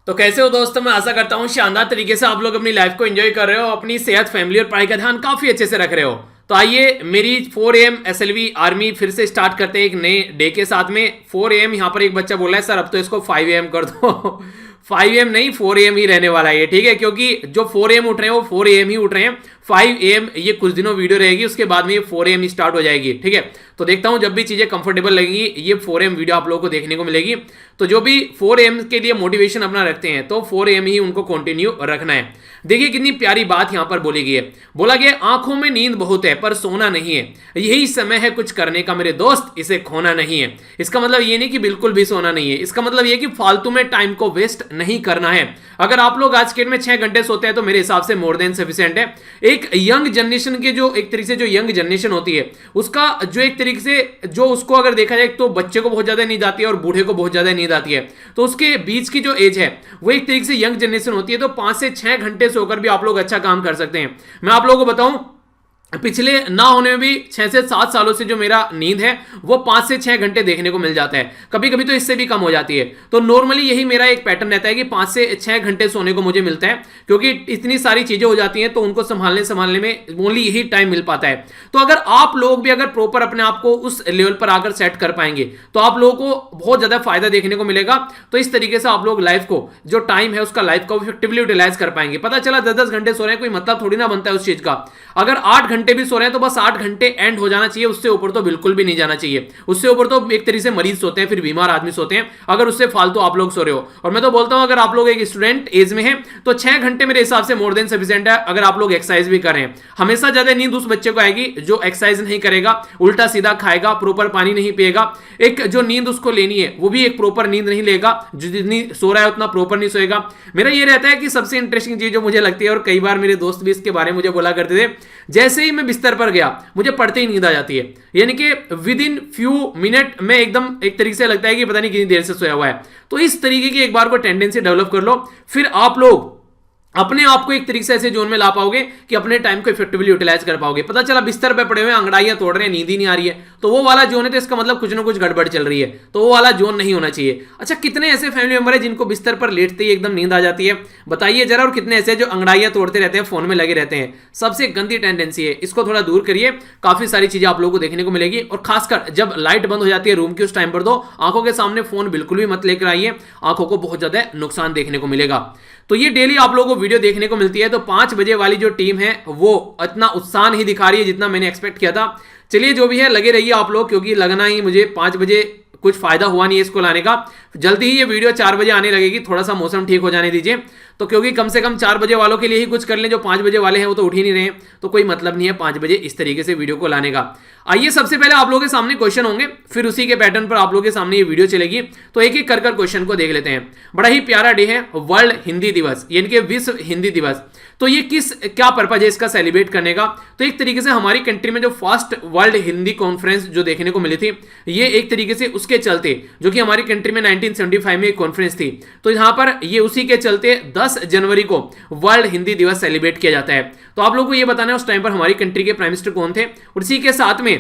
तो कैसे हो दोस्तों। मैं आशा करता हूँ शानदार तरीके से आप लोग अपनी लाइफ को एंजॉय कर रहे हो, अपनी सेहत, फैमिली और पढ़ाई का ध्यान काफी अच्छे से रख रहे हो। तो आइए मेरी 4 AM SLV आर्मी फिर से स्टार्ट करते हैं एक नए डे के साथ में। 4 AM यहाँ पर एक बच्चा बोल रहा है सर अब तो इसको 5 AM कर दो 5 AM नहीं 4 AM ही रहने वाला है ये, ठीक है, क्योंकि जो 4 AM उठ रहे हैं वो 4 AM ही उठ रहे हैं। 5 AM ये कुछ दिनों वीडियो रहेगी, उसके बाद में ये 4 AM स्टार्ट हो जाएगी, ठीक है। तो देखता हूं जब भी चीजें कंफर्टेबल लगेंगी ये 4 AM वीडियो आप लोगों को देखने को मिलेगी। तो जो भी 4 AM के लिए मोटिवेशन अपना रखते हैं तो 4 AM ही उनको कंटिन्यू रखना है। देखिए कितनी प्यारी बात यहां पर बोली गई है। बोला गया आंखों में नींद बहुत है पर सोना नहीं है, यही समय है कुछ करने का मेरे दोस्त, इसे खोना नहीं है। इसका मतलब ये नहीं कि बिल्कुल भी सोना नहीं है, इसका मतलब ये कि फालतू में टाइम को वेस्ट नहीं करना है। अगर आप लोग आज के डेट में 6 घंटे सोते हैं तो मेरे हिसाब से मोर देन सफिशिएंट है। एक यंग जनरेशन के जो एक तरीके से जो यंग जनरेशन होती है उसका जो एक तरीके से जो उसको अगर देखा जाए तो बच्चे को बहुत ज्यादा नींद आती है और बूढ़े को बहुत ज्यादा नींद आती है। तो उसके बीच की जो एज है वो एक तरीके से यंग जनरेशन होती है। तो 5 से 6 घंटे सोकर भी आप लोग अच्छा काम कर सकते हैं। मैं आप लोगों को बताऊं पिछले ना होने में भी 6 से 7 सालों से जो मेरा नींद है वो 5 से 6 घंटे देखने को मिल जाता है, कभी कभी तो इससे भी कम हो जाती है। तो नॉर्मली यही मेरा एक पैटर्न रहता है कि 5 से 6 घंटे सोने को मुझे मिलता है, क्योंकि इतनी सारी चीजें हो जाती हैं तो उनको संभालने में ओनली यही टाइम मिल पाता है। तो अगर आप लोग भी अगर प्रॉपर अपने आप को उस लेवल पर आकर सेट कर पाएंगे तो आप लोगों को बहुत ज्यादा फायदा देखने को मिलेगा। तो इस तरीके से आप लोग लाइफ को जो टाइम है उसका लाइफ को इफेक्टिवली यूटिलाइज कर पाएंगे। पता चला 10-10 घंटे सो रहे हैं कोई मतलब थोड़ी ना बनता है उस चीज का। अगर 8 घंटे भी सो रहे हैं तो बस 8 घंटे एंड हो जाना चाहिए, उससे ऊपर तो बिल्कुल भी नहीं जाना चाहिए। उससे ऊपर तो एक तरीके से मरीज सोते हैं, फिर बीमार आदमी सोते हैं अगर उससे फालतू आप लोग सो रहे हो। और मैं तो बोलता हूं अगर आप लोग एक स्टूडेंट एज में हैं तो 6 घंटे मेरे हिसाब से मोर देन सफिशिएंट है। अगर आप लोग एक्सरसाइज भी करें, हमेशा ज्यादा नींद उस बच्चे को आएगी जो एक्सरसाइज नहीं करेगा, उल्टा सीधा खाएगा, प्रॉपर पानी नहीं पिएगा। एक जो नींद उसको लेनी है वो भी एक प्रॉपर नींद नहीं लेगा, जो जितनी सो रहा है उतना प्रॉपर नहीं सोएगा। मेरा ये रहता है कि सबसे इंटरेस्टिंग चीज जो मुझे लगती है, और कई बार मेरे दोस्त भी इसके बारे में मुझे बोला करते थे, जैसे ही मैं बिस्तर पर गया मुझे पढ़ते ही नींद आ जाती है। यानी कि विद इन फ्यू मिनट में एकदम एक तरीके से लगता है कि पता नहीं कितनी देर से सोया हुआ है। तो इस तरीके की एक बार को टेंडेंसी डेवलप कर लो, फिर आप लोग अपने आप को एक तरीके से ऐसे जोन में ला पाओगे कि अपने टाइम को इफेक्टिवली यूटिलाइज कर पाओगे। पता चला बिस्तर पे पड़े हुए अंगड़ाइयां तोड़ रहे हैं, नींद ही नहीं आ रही है, तो वो वाला जोन है, तो इसका मतलब कुछ ना कुछ गड़बड़ चल रही है, तो वो वाला जोन नहीं होना चाहिए। अच्छा, कितने ऐसे फैमिली मेंबर है जिनको बिस्तर पर लेटते ही एकदम नींद आ जाती है, बताइए जरा। और कितने ऐसे जो अंगड़ाइयां तोड़ते रहते हैं, फोन में लगे रहते हैं। सबसे गंदी टेंडेंसी है, इसको थोड़ा दूर करिए, काफी सारी चीजें आप लोगों को देखने को मिलेगी। और खासकर जब लाइट बंद हो जाती है रूम की उस टाइम पर तो आंखों के सामने फोन बिल्कुल भी मत लेकर आइए, आंखों को बहुत ज्यादा नुकसान देखने को मिलेगा। तो ये डेली आप लोगों को वीडियो देखने को मिलती है। तो 5 बजे वाली जो टीम है वो इतना उत्साह नहीं दिखा रही है जितना मैंने एक्सपेक्ट किया था। चलिए जो भी है लगे रहिए आप लोग, क्योंकि लगना ही मुझे 5 बजे कुछ फायदा हुआ नहीं है इसको लाने का। जल्दी ही ये वीडियो 4 बजे आने लगेगी, थोड़ा सा मौसम ठीक हो जाने दीजिए। तो क्योंकि कम से कम 4 बजे वालों के लिए ही कुछ कर लें, जो 5 बजे वाले हैं वो तो उठ ही नहीं रहे हैं, तो कोई मतलब नहीं है 5 बजे इस तरीके से वीडियो को लाने का। आइए सबसे पहले आप लोगों के सामने क्वेश्चन होंगे, फिर उसी के पैटर्न पर आप लोगों के सामने ये वीडियो चलेगी। तो एक एक कर क्वेश्चन को देख लेते हैं। बड़ा ही प्यारा डे है वर्ल्ड हिंदी दिवस, यानी कि विश्व हिंदी दिवस। तो ये क्या पर्पज है इसका सेलिब्रेट करने का? तो एक तरीके से हमारी कंट्री में जो फर्स्ट वर्ल्ड हिंदी कॉन्फ्रेंस जो देखने को मिली थी, ये एक तरीके से उसके चलते, जो कि हमारी कंट्री में 1975 में एक कॉन्फ्रेंस थी, तो यहां पर ये उसी के चलते 10 जनवरी को वर्ल्ड हिंदी दिवस सेलिब्रेट किया जाता है। तो आप लोगों को ये बताना है उस टाइम पर हमारी कंट्री के प्राइम मिनिस्टर कौन थे, और इसी के साथ में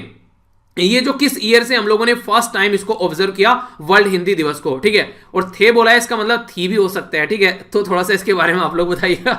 ये जो किस ईयर से हम लोगों ने फर्स्ट टाइम इसको ऑब्जर्व किया वर्ल्ड हिंदी दिवस को, ठीक है। और थे बोला है, इसका मतलब थी भी हो सकता है, ठीक है। तो थोड़ा सा इसके बारे में आप लोग बताइएगा।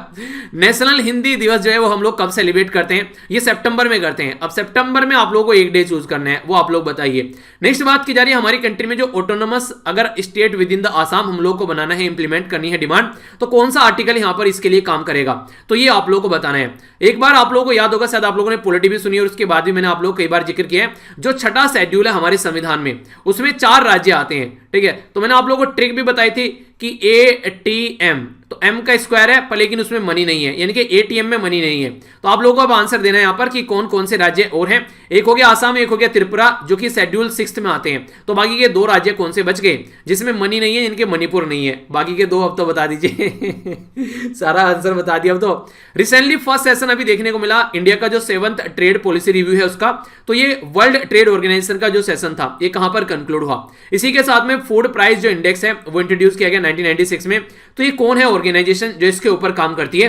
नेशनल हिंदी दिवस जो है वो हम लोग कब सेलिब्रेट करते हैं? ये सितंबर में करते हैं। अब सितंबर में आप लोगों को एक डे चूज करना है, वो आप लोग बताइए। नेक्स्ट बात की जा रही है हमारी कंट्री में जो ऑटोनोमस अगर state with in the Assam हम लोग को बनाना है, इंप्लीमेंट करनी है डिमांड, तो कौन सा आर्टिकल यहां पर इसके लिए काम करेगा, तो ये आप लोग को बताना है। एक बार आप लोगों को याद होगा, शायद आप लोगों ने पॉलिटी भी सुनी और उसके बाद भी मैंने आप लोग कई बार जिक्र किया है, जो छठा शेड्यूल है हमारे संविधान में उसमें 4 राज्य आते हैं, ठीक है। तो मैंने आप लोगों को ट्रिक भी बताई थी कि ATM, तो M का स्क्वायर है पर लेकिन उसमें मनी नहीं है, यानी कि ATM में मनी नहीं है। तो आप लोगों को अब आंसर देना है यहां पर कि कौन कौन से राज्य और हैं। एक हो गया आसाम, एक हो गया त्रिपुरा, जो कि शेड्यूल 6 में आते हैं। तो बाकी के 2 राज्य कौन से बच गए जिसमें मनी नहीं है, इनके मणिपुर नहीं है। बाकी के 2 अब तो बता दीजिए। सारा आंसर बता दिया अब तो। रिसेंटली फर्स्ट सेशन अभी देखने को मिला इंडिया का जो 7th ट्रेड पॉलिसी रिव्यू है उसका, तो ये वर्ल्ड ट्रेड ऑर्गेनाइजेशन का जो सेशन था ये कहां पर कंक्लूड हुआ। इसी के साथ में फूड प्राइस जो इंडेक्स है वो इंट्रोड्यूस किया गया 1996 में। तो ये कौन है ऑर्गेनाइजेशन जो इसके ऊपर काम करती है?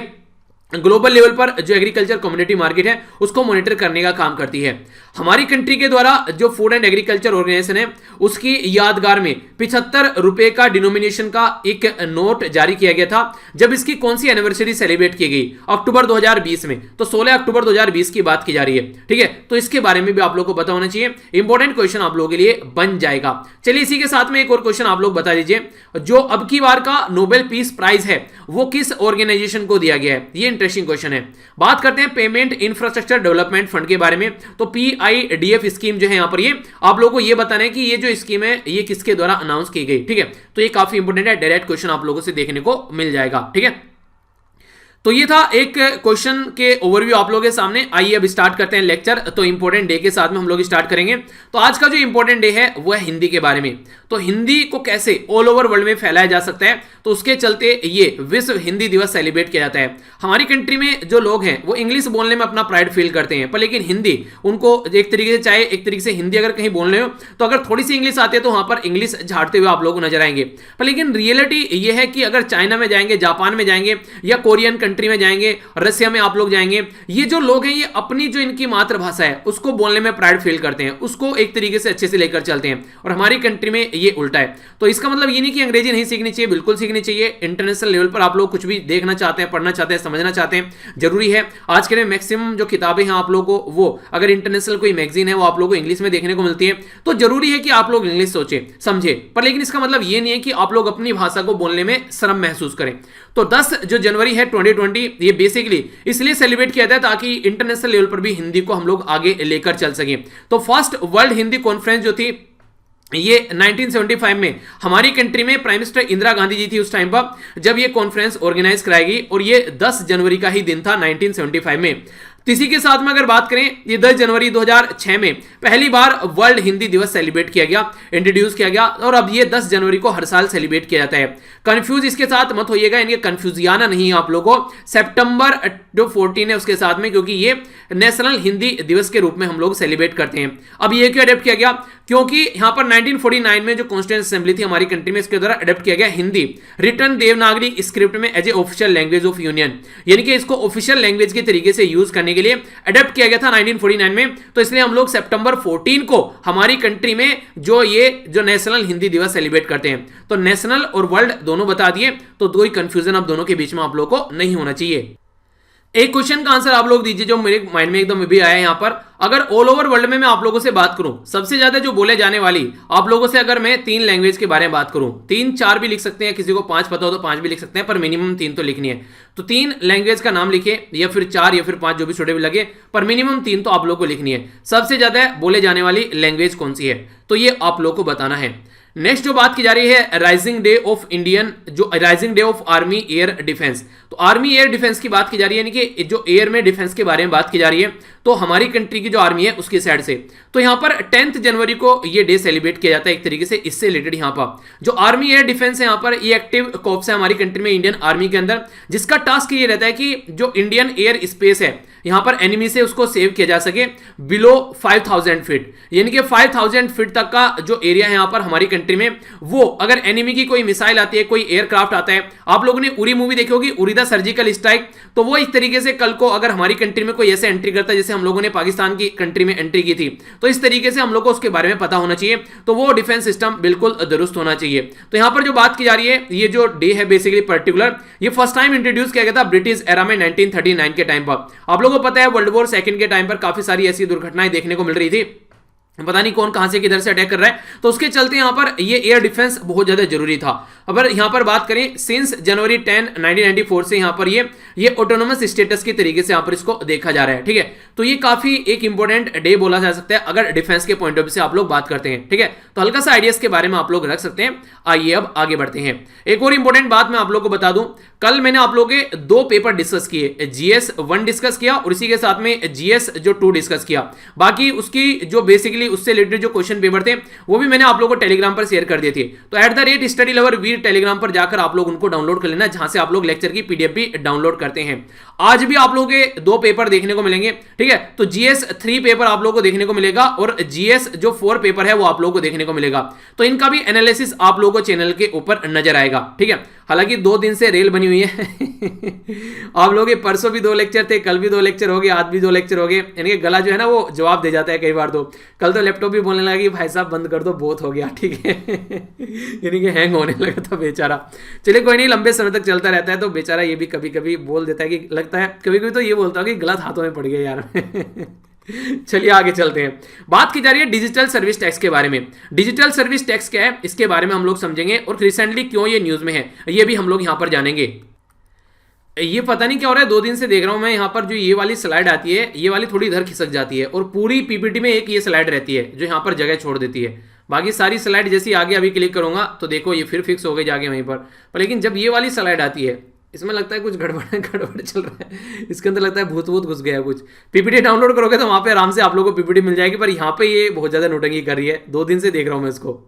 ग्लोबल लेवल पर जो एग्रीकल्चर कम्युनिटी मार्केट है उसको मॉनिटर करने का काम करती है। हमारी कंट्री के द्वारा जो फूड एंड एग्रीकल्चर ऑर्गेनाइजेशन है उसकी यादगार में 75 रुपए का डिनोमिनेशन का एक नोट जारी किया गया था। जब इसकी कौन सी एनिवर्सरी सेलिब्रेट की गई? अक्टूबर 2020 में। तो 16 अक्टूबर 2020 की बात की जा रही है, ठीक है। तो इसके बारे में भी आप लोग को पता होना चाहिए, इंपॉर्टेंट क्वेश्चन आप लोगों के लिए बन जाएगा। चलिए इसी के साथ में एक और क्वेश्चन आप लोग बता दीजिए, जो अब की बार का नोबेल पीस प्राइज है वो किस ऑर्गेनाइजेशन को दिया गया है? ये इंटरेस्टिंग क्वेश्चन है। बात करते हैं पेमेंट इंफ्रास्ट्रक्चर डेवलपमेंट फंड के बारे में। तो PIDF स्कीम जो है यहां पर, ये आप लोगों को ये बताना है कि ये जो स्कीम है ये किसके द्वारा अनाउंस की गई, ठीक है। तो ये काफी इंपॉर्टेंट है, डायरेक्ट क्वेश्चन आप लोगों से देखने को मिल जाएगा, ठीक है। तो ये था एक क्वेश्चन के ओवरव्यू आप लोगों के सामने। आइए अब स्टार्ट करते हैं लेक्चर। तो इंपॉर्टेंट डे के साथ में हम लोग स्टार्ट करेंगे। तो आज का जो इंपॉर्टेंट डे है वो है हिंदी के बारे में। तो हिंदी को कैसे ऑल ओवर वर्ल्ड में फैलाया जा सकता है, तो उसके चलते ये विश्व हिंदी दिवस सेलिब्रेट किया जाता है। हमारी कंट्री में जो लोग हैं वो इंग्लिश बोलने में अपना प्राइड फील करते हैं, पर लेकिन हिंदी उनको एक तरीके से, चाहे एक तरीके से हिंदी अगर कहीं बोलने हो तो अगर थोड़ी सी इंग्लिश आती है तो वहां पर इंग्लिश झाड़ते हुए आप लोग नजर आएंगे। पर लेकिन रियलिटी ये है कि अगर चाइना में जाएंगे, जापान में जाएंगे या कोरियन कंट्री में जाएंगे, रसिया में आप लोग जाएंगे, ये जो लोग हैं ये अपनी जो इनकी मातृभाषा है उसको बोलने में प्राइड फील करते हैं, उसको एक तरीके से अच्छे से लेकर चलते हैं। और हमारी कंट्री में ये उल्टा है। तो इसका मतलब ये नहीं कि अंग्रेजी नहीं सीखनी चाहिए, बिल्कुल सीखनी चाहिए। इंटरनेशनल लेवल पर आप लोग कुछ भी देखना चाहते हैं, पढ़ना चाहते हैं, समझना चाहते हैं, जरूरी है। आज के लिए मैक्सिमम जो किताबें हैं आप लोगों को, वो अगर इंटरनेशनल कोई मैगजीन है वो आप लोगों को इंग्लिश में देखने को मिलती है, तो जरूरी है कि आप लोग इंग्लिश सोचें, समझे। पर लेकिन इसका मतलब ये नहीं है कि आप लोग अपनी भाषा को बोलने में शर्म महसूस करें। तो 10 जो जनवरी है 2020, ये बेसिकली इसलिए सेलिब्रेट किया जाता है ताकि इंटरनेशनल लेवल पर भी हिंदी को हम लोग आगे लेकर चल सकें। तो फर्स्ट वर्ल्ड हिंदी कॉन्फ्रेंस जो थी ये 1975 में हमारी कंट्री में प्राइम मिनिस्टर इंदिरा गांधी जी थी उस टाइम पर, जब ये कॉन्फ्रेंस ऑर्गेनाइज कराई गई, और ये 10 जनवरी का ही दिन था 1975 में। इसी के साथ में अगर बात करें, ये 10 जनवरी 2006 में पहली बार वर्ल्ड हिंदी दिवस सेलिब्रेट किया गया, इंट्रोड्यूस किया गया, और अब ये 10 जनवरी को हर साल सेलिब्रेट किया जाता है। कंफ्यूज इसके साथ मत होइएगा, इनके कंफ्यूजियाना नहीं है आप लोगों को। सितंबर जो 14 है उसके साथ में, क्योंकि ये नेशनल हिंदी दिवस के रूप में हम लोग सेलिब्रेट करते हैं। अब ये क्यों अडेप्ट किया गया? क्योंकि यहां पर 1949 में जो कॉन्स्टिट्यूएंट असेंबली थी हमारी कंट्री में, इसके द्वारा अडेप्ट किया गया हिंदी रिटर्न देवनागरी स्क्रिप्ट में as a official language of union, यानी कि इसको ऑफिशियल लैंग्वेज के तरीके से यूज करने के लिए अडेप्ट किया गया था 1949 में। तो इसलिए हम लोग सितंबर 14 को हमारी कंट्री में जो नेशनल हिंदी दिवस सेलिब्रेट करते हैं। तो नेशनल और वर्ल्ड दोनों बता दिए, तो कोई कंफ्यूजन अब दोनों के बीच में आप लोग को नहीं होना चाहिए। एक क्वेश्चन का आंसर आप लोग दीजिए जो मेरे माइंड में एकदम भी आया है यहां पर। अगर ऑल ओवर वर्ल्ड में मैं आप लोगों से बात करूं, सबसे ज्यादा जो बोले जाने वाली आप लोगों से, अगर मैं 3 लैंग्वेज के बारे में बात करूं, 3 4 भी लिख सकते हैं, किसी को 5 पता हो तो 5 भी लिख सकते हैं, पर मिनिमम 3 तो लिखनी है। तो 3 लैंग्वेज का नाम लिखिए, या फिर 4 या फिर 5 जो भी सुटेबल लगे, पर मिनिमम 3 तो आप लोग को लिखनी है। सबसे ज्यादा बोले जाने वाली लैंग्वेज कौन सी है, तो ये आप लोग को बताना है। नेक्स्ट जो बात की जा रही है, राइजिंग डे ऑफ इंडियन, जो rising day of army air defence. तो आर्मी एयर डिफेंस की बात की जा रही है, यानी कि जो एयर में डिफेंस के बारे में बात की जा रही है, तो हमारी कंट्री की जो आर्मी है उसकी साइड से। तो यहां पर 10 जनवरी को ये डे सेलिब्रेट किया जाता है एक तरीके से। इससे रिलेटेड यहां पर जो आर्मी एयर डिफेंस है, यहां पर ये एक्टिव कॉर्प्स है हमारी कंट्री में इंडियन आर्मी के अंदर, जिसका टास्क ये रहता है कि जो इंडियन एयर स्पेस है यहां पर एनिमी से उसको सेव किया जा सके बिलो 5000 फीट, यानी कि 5000 फीट तक का जो एरिया है यहां पर हमारी कंट्री में, वो अगर एनिमी की कोई मिसाइल आती है, कोई एयरक्राफ्ट आता है, आप लोगों ने उरी मूवी देखी होगी, उरी द सर्जिकल स्ट्राइक, तो वो इस तरीके से कल को अगर हमारी कंट्री में कोई ऐसे एंट्री करता है जैसे हम लोगों ने पाकिस्तान की कंट्री में एंट्री की थी, तो इस तरीके से हम लोग को उसके बारे में पता होना चाहिए। तो वो डिफेंस सिस्टम बिल्कुल दुरुस्त होना चाहिए। तो यहां पर जो बात की जा रही है, ये जो डे है बेसिकली पर्टिकुलर, ये फर्स्ट टाइम इंट्रोड्यूस किया गया था ब्रिटिश एरा में 1939 के टाइम पर। आप लोगों को पता है वर्ल्ड वॉर सेकंड के टाइम पर काफी सारी ऐसी दुर्घटनाएं देखने को मिल रही थी, पता नहीं कौन कहां से किधर से अटैक कर रहा है, तो उसके चलते यहां पर ये एयर डिफेंस बहुत ज्यादा जरूरी था। अगर यहां पर बात करें, सिंस जनवरी 10 1994 से यहां पर ये ऑटोनोमस स्टेटस के तरीके से यहां पर इसको देखा जा रहा है, ठीक है। तो ये काफी एक इंपॉर्टेंट डे बोला जा सकता है अगर डिफेंस के पॉइंट ऑफ व्यू से आप लोग बात करते हैं, ठीक है। तो हल्का सा आइडियाज के बारे में आप लोग रख सकते हैं। आइए अब आगे बढ़ते हैं। एक और इंपॉर्टेंट बात मैं आप लोग को बता दूं, कल मैंने आप लोगों के 2 पेपर डिस्कस किए, GS 1 डिस्कस किया और इसी के साथ में GS जो 2 डिस्कस किया। बाकी उसकी जो बेसिकली उससे रिलेटेड जो क्वेश्चन पेपर थे वो भी मैंने आप लोगों को टेलीग्राम पर शेयर कर दिए थे। तो @StudyLoverVir टेलीग्राम पर जाकर आप लोग उनको डाउनलोड कर लेना, जहां से आप लोग लेक्चर की PDF भी डाउनलोड करते हैं। आज भी आप लोगों के 2 पेपर देखने को मिलेंगे, ठीक है। तो GS 3 पेपर आप लोगों को देखने को मिलेगा और GS जो 4 पेपर है वो आप लोगों को देखने को मिलेगा। तो इनका भी एनालिसिस आप लोगों को चैनल के ऊपर नजर आएगा, ठीक है। हालांकि 2 दिन से रेल बनी हुई है आप लोग ये परसों भी 2 लेक्चर थे, कल भी 2 लेक्चर हो गए, आज भी 2 लेक्चर हो गए, यानी कि गला जो है ना वो जवाब दे जाता है कई बार। तो कल तो लैपटॉप भी बोलने लगा कि भाई साहब बंद कर दो, बहुत हो गया, ठीक है यानी कि हैंग होने लगा था बेचारा। चलिए कोई नहीं, लंबे समय तक चलता रहता है। तो बेचारा ये भी कभी कभी बोल देता है कि लगता है, कभी कभी तो ये बोलता है कि गलत हाथों में पड़ गया यार चलिए आगे चलते हैं। बात की जा रही है डिजिटल सर्विस टैक्स के बारे में। डिजिटल सर्विस टैक्स क्या है, इसके बारे में हम लोग समझेंगे, और रिसेंटली क्यों ये न्यूज में है ये भी हम लोग यहां पर जानेंगे। ये पता नहीं क्या हो रहा है, 2 दिन से देख रहा हूं मैं यहाँ पर जो ये वाली स्लाइड आती है, ये वाली थोड़ी इधर खिसक जाती है, और पूरी पीपीटी में एक ये स्लाइड रहती है जो यहाँ पर जगह छोड़ देती है। बाकी सारी स्लाइड जैसी आगे अभी क्लिक करूंगा तो देखो ये फिर फिक्स हो गई जाके वहीं पर लेकिन जब ये वाली स्लाइड आती है, इसमें लगता है कुछ गड़बड़ गड़बड़ चल रहा है, इसके अंदर लगता है भूत भूत घुस गया कुछ। पीपीटी डाउनलोड करोगे तो वहां पे आराम से आप लोगों को पीपीटी मिल जाएगी, पर यहाँ पे ये बहुत ज्यादा नोटंकी कर रही है। 2 दिन से देख रहा हूं मैं इसको।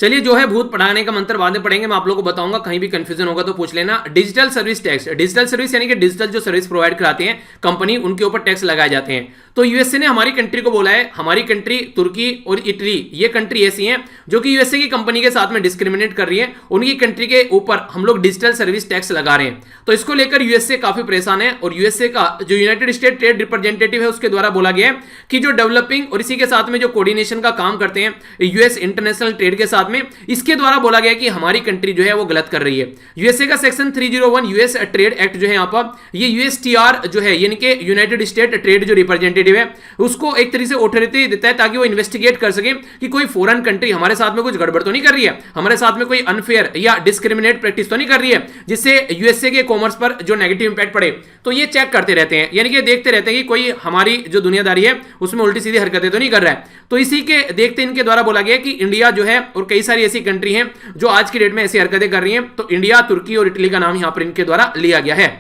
चलिए जो है भूत पढ़ाने का मंत्र बाद में पढ़ेंगे, मैं आप लोगों को बताऊंगा, कहीं भी कंफ्यूजन होगा तो पूछ लेना। Digital service tax, digital service यानी कि डिजिटल जो सर्विस प्रोवाइड कराते हैं कंपनी, उनके ऊपर टैक्स लगाए जाते हैं। तो यूएसए ने हमारी कंट्री को बोला है, हमारी कंट्री तुर्की और इटली ये कंट्री ऐसी हैं जो कि यूएसए की कंपनी के साथ में डिस्क्रिमिनेट कर रही है, उनकी कंट्री के ऊपर हम लोग डिजिटल सर्विस टैक्स लगा रहे हैं। तो इसको लेकर यूएसए काफी परेशान है, और यूएसए का जो यूनाइटेड स्टेट ट्रेड रिप्रेजेंटेटिव है उसके द्वारा बोला गया है कि जो डेवलपिंग और इसी के साथ में जो कोऑर्डिनेशन का काम करते हैं यूएस इंटरनेशनल ट्रेड के साथ में, इसके द्वारा बोला गया कि हमारी कंट्री जो है वो गलत कर रही है। यूएसए का सेक्शन 301 यूएस ट्रेड एक्ट जो है यहाँ पर, ये यूएसटीआर जो है यानी कि यूनाइटेड स्टेट ट्रेड जो रिप्रेजेंटेटिव है उसको एक तरीके से ऑथोरिटी देता है ताकि वो इन्वेस्टिगेट कर सके कि कोई फॉरेन कंट्री हमारे साथ में कुछ गड़बड़ तो नहीं कर रही है, हमारे साथ में कोई अनफेयर या डिस्क्रिमिनेट प्रैक्टिस तो नहीं कर रही है जिससे यूएसए के कॉमर्स पर जो नेगेटिव इंपैक्ट पड़े। तो ये चेक करते रहते हैं, यानी कि देखते रहते हैं कि कोई हमारी जो दुनियादारी है उसमें उल्टी सीधी हरकतें तो नहीं कर रहा है। तो इसी के देखते इनके द्वारा बोला गया कि इंडिया जो है और कई सारी ऐसी कंट्री हैं जो आज की डेट में ऐसी हरकतें कर रही हैं, तो इंडिया, तुर्की और इटली का नाम यहां पर इनके द्वारा लिया गया है।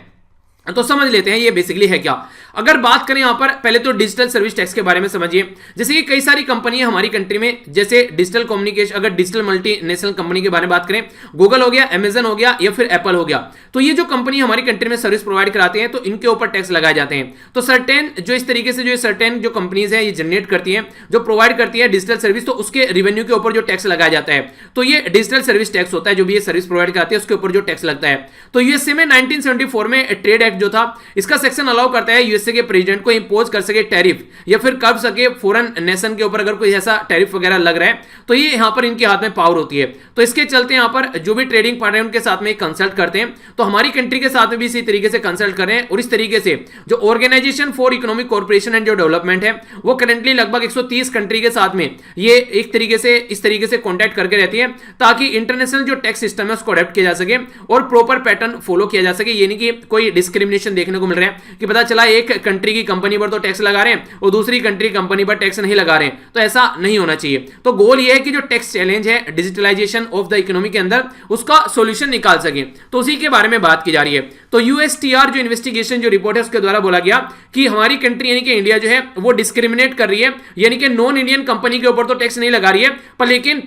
तो समझ लेते हैं ये बेसिकली है क्या। अगर बात करें यहां पर पहले तो डिजिटल सर्विस टैक्स के बारे में समझिए। जैसे कि कई सारी कंपनी है हमारी कंट्री में, जैसे डिजिटल कम्युनिकेशन, अगर डिजिटल मल्टीनेशनल कंपनी के बारे में बात करें, गूगल हो गया, अमेजन हो गया या फिर एप्पल हो गया, तो ये जो कंपनी हमारी कंट्री में सर्विस प्रोवाइड कराते हैं तो इनके ऊपर टैक्स लगाए जाते हैं। तो सर्टेन जो इस तरीके से जो सर्टेन जो कंपनीज है ये जनरेट करती है, जो प्रोवाइड करती है डिजिटल सर्विस, तो उसके रेवेन्यू के ऊपर जो टैक्स लगाया जाता है तो ये डिजिटल सर्विस टैक्स होता है। जो भी ये सर्विस प्रोवाइड कराती है उसके ऊपर जो टैक्स लगता है। तो यूएसए में 1974 में ट्रेड एक्ट जो था, इसका सेक्शन अलाउ करता है यूएसए के प्रेसिडेंट को इंपोज कर सके टैरिफ या फिर कर सके फॉरेन नेशन के ऊपर अगर कोई ऐसा टैरिफ वगैरह लग रहा है, तो ये यहां पर इनके हाथ में पावर होती है। तो इसके चलते यहां पर जो भी ट्रेडिंग पार्टनर उनके साथ में कंसल्ट करते हैं, तो हमारी कंट्री के साथ में भी इसी तरीके से कंसल्ट कर रहे हैं। और इस तरीके से जो organisation for economic corporation and जो डेवलपमेंट है वो करंटली लगभग 130 कंट्री के साथ में ये एक तरीके से इस तरीके से कॉन्टैक्ट करके रहती है ताकि इंटरनेशनल जो टैक्स सिस्टम है उसको अडेप्ट किया जा सके और प्रॉपर पैटर्न फॉलो किया जा सके। यानी कि कोई डिस्क्रिमिनेशन देखने को मिल रहा है कि पता चला एक कंट्री की कंपनी पर तो टैक्स लगा रहे हैं और दूसरी कंट्री कंपनी पर टैक्स नहीं लगा रहे हैं, तो ऐसा नहीं होना चाहिए। तो गोल ये है कि जो टैक्स चैलेंज है डिजिटलाइजेशन ऑफ द इकोनॉमी के अंदर उसका सॉल्यूशन निकाल सके, तो उसी के बारे में बात की जा रही है। तो यूएसटीआर जो इन्वेस्टिगेशन जो रिपोर्ट है उसके द्वारा बोला गया कि हमारी कंट्री यानी कि इंडिया जो है वो डिस्क्रिमिनेट कर रही है, यानी कि नॉन इंडियन कंपनी के ऊपर तो टैक्स नहीं लगा रही है, पर लेकिन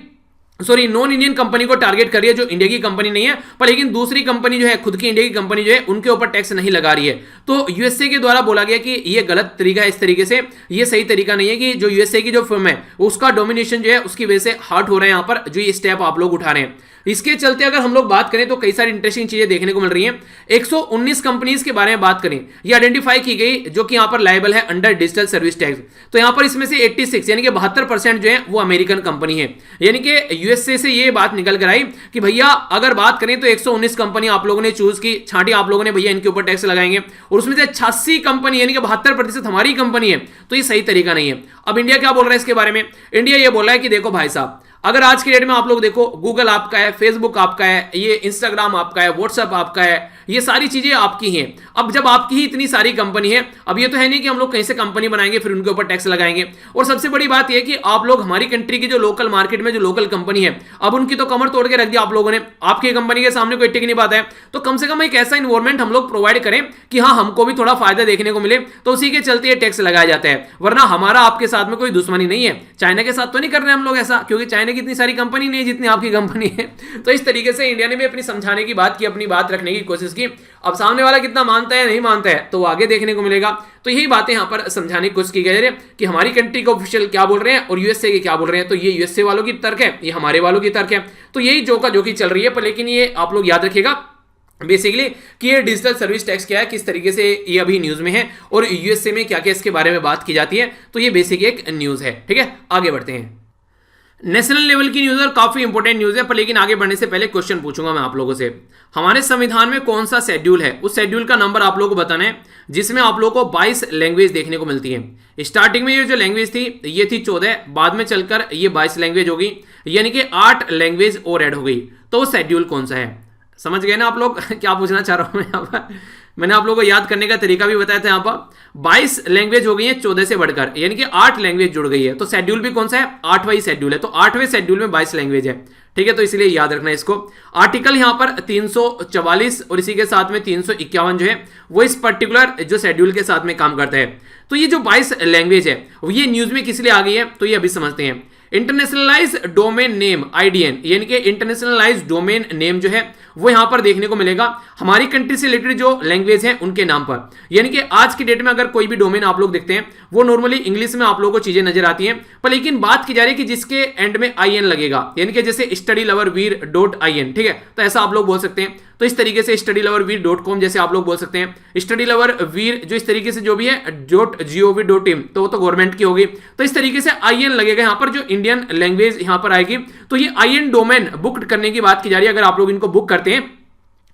नॉन इंडियन कंपनी को टारगेट कर रही है जो इंडिया की कंपनी नहीं है, पर लेकिन दूसरी कंपनी जो है खुद की इंडिया की कंपनी जो है उनके ऊपर टैक्स नहीं लगा रही है। तो यूएसए के द्वारा बोला गया कि ये गलत तरीका है, इस तरीके से ये सही तरीका नहीं है कि जो यूएसए की जो फर्म है उसका डोमिनेशन जो है उसकी वजह से हार्ट हो रहा है यहाँ पर जो ये स्टेप आप लोग उठा रहे हैं। इसके चलते अगर हम लोग बात करें तो कई सारी इंटरेस्टिंग चीजें देखने को मिल रही हैं। 119 कंपनीज के बारे में बात करें, ये आइडेंटिफाई की गई जो कि यहां पर लायबल है अंडर डिजिटल सर्विस टैक्स। तो यहां पर इसमें से 86 यानी कि 72% जो है वो अमेरिकन कंपनी है, यानी कि यूएसए से ये बात निकल कर आई कि भैया अगर बात करें तो 119 कंपनी आप लोगों ने चूज की, छांटी आप लोगों ने, भैया इनके ऊपर टैक्स लगाएंगे, और उसमें से 86 कंपनी यानी कि 72% हमारी कंपनी है, तो ये सही तरीका नहीं है। अब इंडिया क्या बोल रहा है इसके बारे में? इंडिया ये बोल रहा है कि देखो भाई साहब, अगर आज की डेट में आप लोग देखो, गूगल आपका है, फेसबुक आपका है, ये इंस्टाग्राम आपका है, व्हाट्सएप आपका है, ये सारी चीजें आपकी हैं। अब जब आपकी ही इतनी सारी कंपनी है, अब ये तो है नहीं कि हम लोग कहीं से कंपनी बनाएंगे फिर उनके ऊपर टैक्स लगाएंगे। और सबसे बड़ी बात यह कि आप लोग हमारी कंट्री की जो लोकल मार्केट में जो लोकल कंपनी है, अब उनकी तो कमर तोड़ के रख दिया आप लोगों ने, आपकी कंपनी के सामने कोई टिक नहीं पाता है। तो कम से कम एक ऐसा इन्वायरमेंट हम लोग प्रोवाइड करें कि हाँ हमको भी थोड़ा फायदा देखने को मिले, तो उसी के चलते टैक्स लगाया जाता है। वरना हमारा आपके साथ में कोई दुश्मनी नहीं है, चाइना के साथ तो नहीं कर रहे हम लोग ऐसा, क्योंकि चाइना चाइना की इतनी सारी कंपनी नहीं जितनी आपकी कंपनी है। तो इस तरीके से इंडिया ने भी अपनी समझाने की बात की, अपनी बात रखने की कोशिश की। अब सामने वाला कितना मानता है नहीं मानता है तो वो आगे देखने को मिलेगा। तो यही बातें यहाँ पर समझाने की कोशिश की गई है कि हमारी कंट्री के ऑफिशियल क्या बोल रहे हैं और यूएसए के क्या बोल रहे हैं। तो ये यूएसए वालों की तर्क है, ये हमारे वालों की तर्क है। तो यही जोका जोकी चल रही है। पर लेकिन ये आप लोग याद रखिएगा बेसिकली कि ये डिजिटल सर्विस टैक्स क्या है, किस तरीके से ये अभी न्यूज में है और यूएसए में क्या क्या इसके बारे में बात की जाती है। तो ये बेसिक एक न्यूज है। ठीक है, आगे बढ़ते हैं। नेशनल लेवल की न्यूज और काफी इंपॉर्टेंट न्यूज है। पर लेकिन आगे बढ़ने से पहले क्वेश्चन पूछूंगा मैं आप लोगों से, हमारे संविधान में कौन सा शेड्यूल है, उस शेड्यूल का नंबर आप लोगों को बताना है जिसमें आप लोगों को 22 लैंग्वेज देखने को मिलती है। स्टार्टिंग में ये जो लैंग्वेज थी ये थी 14, बाद में चलकर ये 22 लैंग्वेज होगी, यानी कि 8 लैंग्वेज और ऐड हो गई। तो वो शेड्यूल कौन सा है, समझ गए ना आप लोग क्या पूछना चाह रहा हूं मैं यहाँ पर। मैंने आप लोगों को याद करने का तरीका भी बताया था। यहाँ पर 22 लैंग्वेज हो गई है 14 से बढ़कर, यानी कि 8 लैंग्वेज जुड़ गई है। तो शेड्यूल भी कौन सा है, 8वां ही शेड्यूल है। तो 8वें शेड्यूल में 22 लैंग्वेज है। ठीक है, तो इसलिए याद रखना इसको। आर्टिकल यहाँ पर 344 और इसी के साथ में 351 जो है वो इस पर्टिकुलर जो शेड्यूल के साथ में काम करता है। तो ये जो 22 लैंग्वेज है ये न्यूज में किस लिए आ गई है तो ये अभी समझते हैं। इंटरनेशनलाइज डोमेन नेम IDN, यानी कि इंटरनेशनलाइज डोमेन नेम जो है वो यहां पर देखने को मिलेगा हमारी कंट्री से रिलेटेड जो लैंग्वेज है उनके नाम पर। यानी कि आज की डेट में अगर कोई भी डोमेन आप लोग देखते हैं वो नॉर्मली इंग्लिश में आप लोगों को चीजें नजर आती हैं, पर लेकिन बात की जा रही है कि जिसके एंड में IN लगेगा, यानी कि जैसे StudyLoverVir.in। ठीक है, तो ऐसा आप लोग बोल सकते हैं। तो इस तरीके से StudyLoverVir.com जैसे आप लोग बोल सकते हैं। StudyLoverVir जो इस तरीके से जो भी है .gov.in तो वो तो गवर्नमेंट की होगी। तो इस तरीके से IN लगेगा यहाँ पर जो इंडियन लैंग्वेज यहाँ पर आएगी। तो ये IN डोमेन बुक करने की बात की जा रही है। अगर आप लोग इनको बुक करते हैं